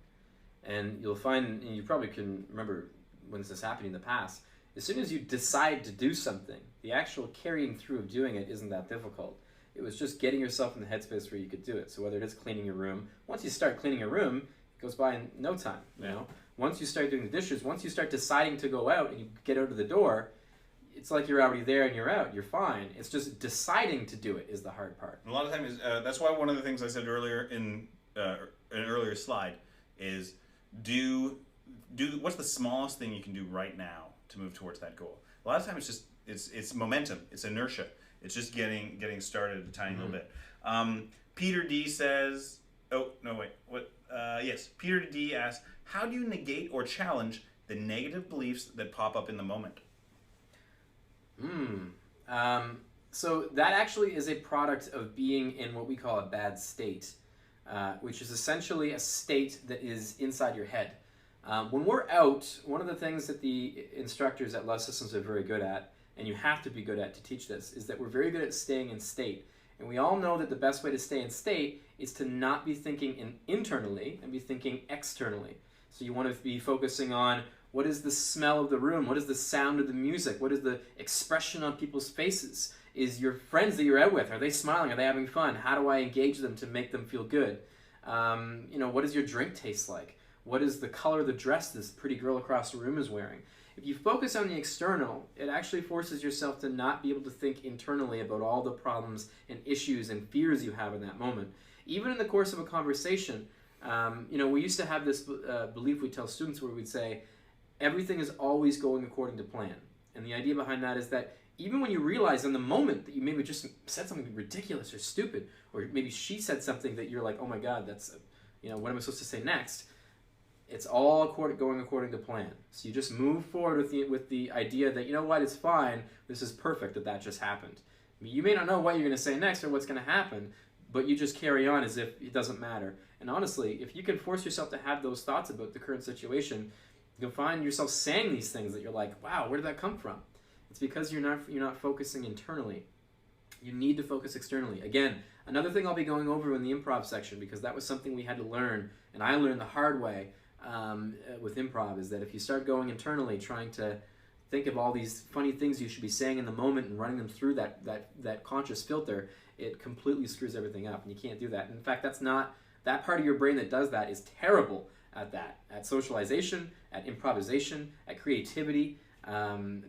And you'll find, and you probably can remember when this has happened in the past, as soon as you decide to do something, the actual carrying through of doing it isn't that difficult. It was just getting yourself in the headspace where you could do it. So whether it is cleaning your room, once you start cleaning your room, it goes by in no time. You know, once you start doing the dishes, once you start deciding to go out and you get out of the door, it's like you're already there and you're out. You're fine. It's just deciding to do it is the hard part. A lot of times, that's why one of the things I said earlier in an earlier slide is do what's the smallest thing you can do right now to move towards that goal. A lot of times it's momentum. It's inertia. It's just getting started a tiny little bit. Peter D says, yes. Peter D asks, how do you negate or challenge the negative beliefs that pop up in the moment? So that actually is a product of being in what we call a bad state, which is essentially a state that is inside your head. When we're out, one of the things that the instructors at Love Systems are very good at, and you have to be good at to teach this, is that we're very good at staying in state. And we all know that the best way to stay in state is to not be thinking internally and be thinking externally. So you want to be focusing on what is the smell of the room, what is the sound of the music, what is the expression on people's faces. Is your friends that you're out with, are they smiling, are they having fun? How do I engage them to make them feel good? What does your drink taste like? What is the color of the dress this pretty girl across the room is wearing? If you focus on the external, it actually forces yourself to not be able to think internally about all the problems and issues and fears you have in that moment. Even in the course of a conversation, we used to have this belief we tell students where we'd say, everything is always going according to plan. And the idea behind that is that even when you realize in the moment that you maybe just said something ridiculous or stupid, or maybe she said something that you're like, oh my God, that's, what am I supposed to say next? It's all going according to plan. So you just move forward with the idea that, it's fine, this is perfect that just happened. You may not know what you're going to say next or what's going to happen, but you just carry on as if it doesn't matter. And honestly, if you can force yourself to have those thoughts about the current situation, You'll find yourself saying these things that you're like, wow, where did that come from? It's because you're not focusing internally. You need to focus externally. Again, another thing I'll be going over in the improv section, because that was something we had to learn, and I learned the hard way with improv, is that if you start going internally, trying to think of all these funny things you should be saying in the moment and running them through that conscious filter, it completely screws everything up, and you can't do that. In fact, that part of your brain that does that is terrible at that, at socialization, at improvisation, at creativity,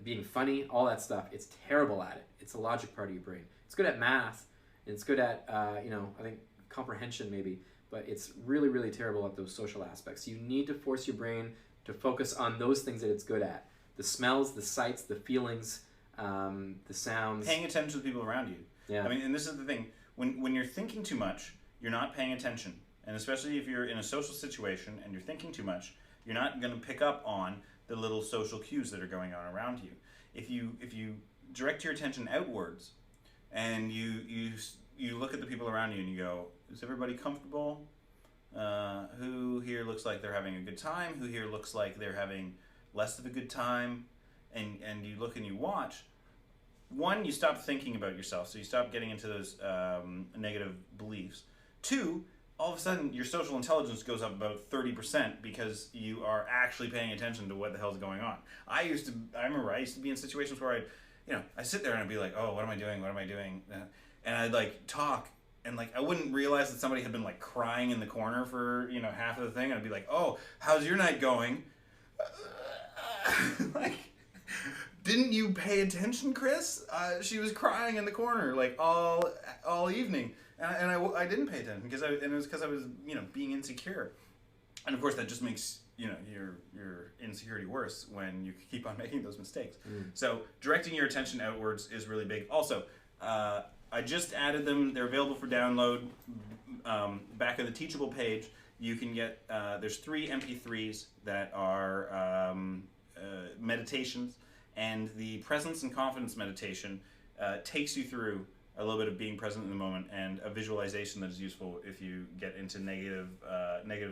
being funny, all that stuff. It's terrible at it. It's the logic part of your brain. It's good at math, and it's good at, I think comprehension maybe, but it's really, really terrible at those social aspects. You need to force your brain to focus on those things that it's good at. The smells, the sights, the feelings, the sounds. Paying attention to the people around you. Yeah. I mean, and this is the thing. When you're thinking too much, you're not paying attention. And especially if you're in a social situation and you're thinking too much, you're not going to pick up on the little social cues that are going on around you. If you direct your attention outwards and you look at the people around you and you go, is everybody comfortable? Who here looks like they're having a good time? Who here looks like they're having less of a good time? And you look and you watch. One, you stop thinking about yourself, so you stop getting into those negative beliefs. Two, all of a sudden your social intelligence goes up about 30% because you are actually paying attention to what the hell's going on. I remember I used to be in situations where I sit there and I'd be like, oh, what am I doing? And I'd like talk, and like I wouldn't realize that somebody had been like crying in the corner for half of the thing. And I'd be like, oh, how's your night going? Like, didn't you pay attention, Chris? She was crying in the corner like all evening. And I didn't pay attention it was because I was being insecure, and of course that just makes your insecurity worse when you keep on making those mistakes. So directing your attention outwards is really big. Also, I just added them. They're available for download. Back on the Teachable page, you can get there's 3 MP3s that are meditations, and the Presence and Confidence meditation takes you through a little bit of being present in the moment and a visualization that is useful if you get into negative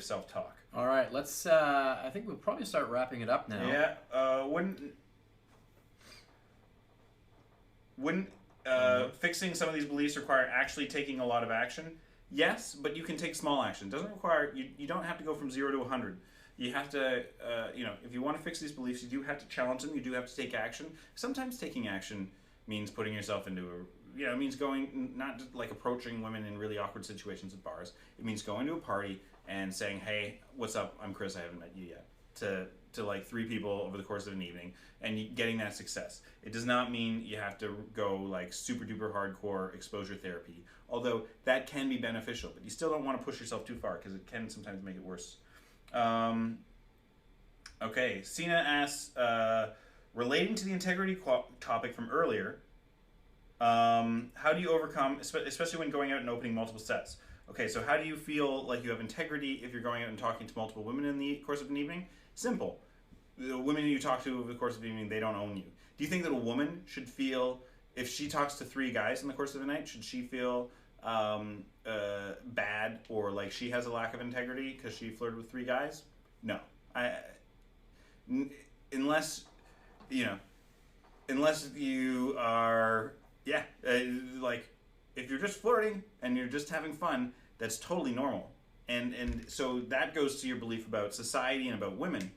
self-talk. All right, let's. I think we'll probably start wrapping it up now. Yeah. Wouldn't fixing some of these beliefs require actually taking a lot of action? Yes, but you can take small action. It doesn't require you don't have to go from 0 to 100. You have to, if you want to fix these beliefs, you do have to challenge them. You do have to take action. Sometimes taking action means putting yourself into it means going, not just like approaching women in really awkward situations at bars. It means going to a party and saying, hey, what's up? I'm Chris. I haven't met you yet. To like 3 people over the course of an evening and getting that success. It does not mean you have to go like super duper hardcore exposure therapy, although that can be beneficial, but you still don't want to push yourself too far because it can sometimes make it worse. Okay, Sina asks, relating to the integrity topic from earlier, how do you overcome, especially when going out and opening multiple sets? Okay, so how do you feel like you have integrity if you're going out and talking to multiple women in the course of an evening? Simple. The women you talk to over the course of the evening, they don't own you. Do you think that a woman should feel, if she talks to 3 guys in the course of the night, should she feel bad or like she has a lack of integrity because she flirted with 3 guys? No. Unless you are, like, if you're just flirting and you're just having fun, that's totally normal. And so that goes to your belief about society and about women.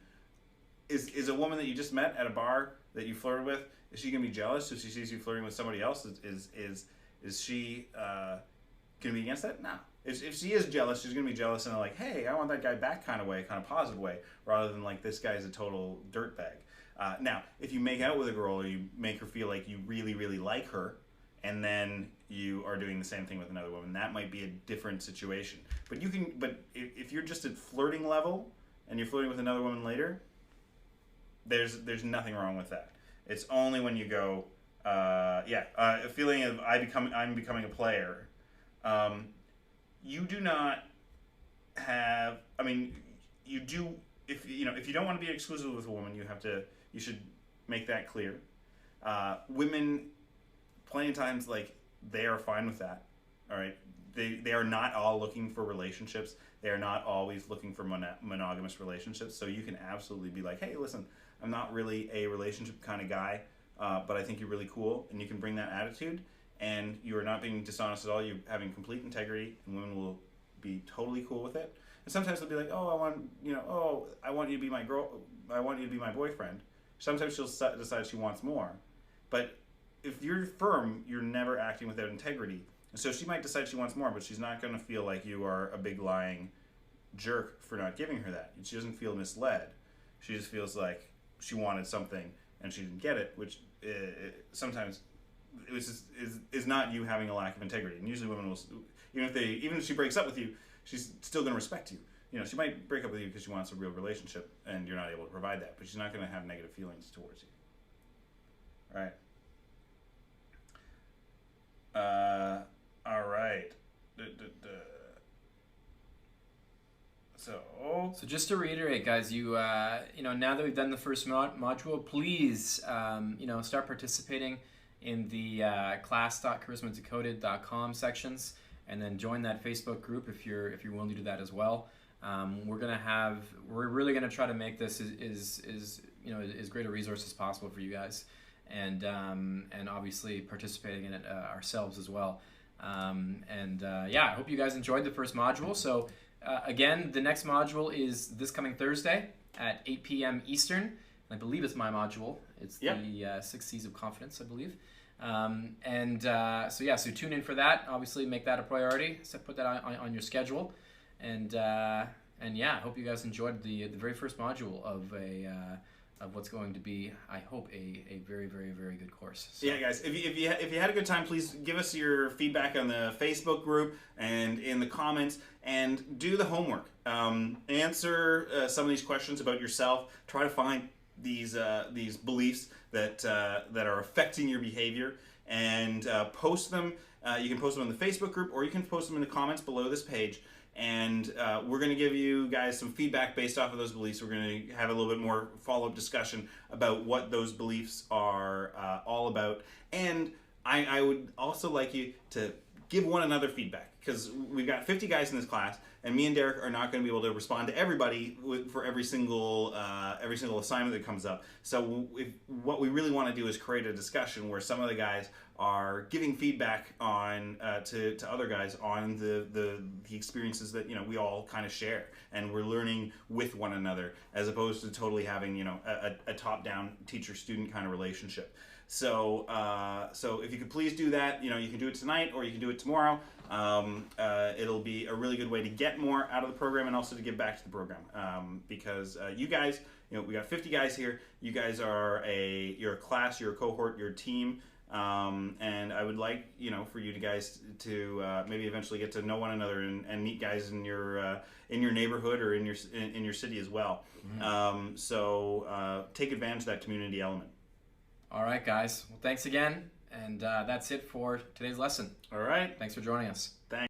Is a woman that you just met at a bar that you flirted with, is she gonna be jealous if she sees you flirting with somebody else? Is she gonna be against that? No. If she is jealous, she's gonna be jealous in a like, hey, I want that guy back kind of way, kind of positive way, rather than like, this guy's a total dirtbag. Now, if you make out with a girl or you make her feel like you really, really like her, and then you are doing the same thing with another woman, that might be a different situation. But if you're just at flirting level and you're flirting with another woman later, there's nothing wrong with that. It's only when you go, a feeling of I'm becoming a player. You do not have. I mean, you do. If you don't want to be exclusive with a woman, you should make that clear. Women, plenty of times, like, they are fine with that. All right, they are not all looking for relationships. They are not always looking for monogamous relationships. So you can absolutely be like, hey, listen, I'm not really a relationship kind of guy, but I think you're really cool, and you can bring that attitude, and you are not being dishonest at all. You're having complete integrity, and women will be totally cool with it. And sometimes they'll be like, oh, I want you to be my girl. I want you to be my boyfriend. Sometimes she'll decide she wants more. But if you're firm, you're never acting without integrity. And so she might decide she wants more, but she's not going to feel like you are a big lying jerk for not giving her that. She doesn't feel misled. She just feels like she wanted something and she didn't get it, which sometimes is not you having a lack of integrity. And usually women will, even if she breaks up with you, she's still going to respect you. She might break up with you because she wants a real relationship and you're not able to provide that, but she's not going to have negative feelings towards you. All right. All right. So just to reiterate, guys, you now that we've done the first module, please start participating in the class.charismadecoded.com sections, and then join that Facebook group if you're willing to do that as well. We're really gonna try to make this as great a resource as possible for you guys, and obviously participating in it ourselves as well. I hope you guys enjoyed the first module. So again, the next module is this coming Thursday at 8 p.m. Eastern. I believe it's my module. It's the 6 C's of Confidence, I believe. So tune in for that. Obviously, make that a priority. So put that on your schedule. I hope you guys enjoyed the very first module of what's going to be, I hope, a very, very, very good course. So. Yeah, guys, if you had a good time, please give us your feedback on the Facebook group and in the comments, and do the homework. Answer some of these questions about yourself. Try to find these beliefs that are affecting your behavior, and post them. You can post them in the Facebook group, or you can post them in the comments below this page. And we're going to give you guys some feedback based off of those beliefs. We're going to have a little bit more follow-up discussion about what those beliefs are all about. And I would also like you to give one another feedback, because we've got 50 guys in this class, and me and Derek are not going to be able to respond to everybody for every single assignment that comes up. So what we really want to do is create a discussion where some of the guys are giving feedback on to other guys on the experiences that we all kind of share, and we're learning with one another, as opposed to totally having a top-down teacher-student kind of relationship. So if you could please do that, you can do it tonight or you can do it tomorrow. It'll be a really good way to get more out of the program, and also to give back to the program, because you guys, we got 50 guys here. You guys are you're a class, you're a cohort, you're a team. And I would like, for you guys to maybe eventually get to know one another and meet guys in your neighborhood or in your city as well. Mm-hmm. Take advantage of that community element. All right, guys. Well, thanks again, and that's it for today's lesson. All right. Thanks for joining us. Thanks.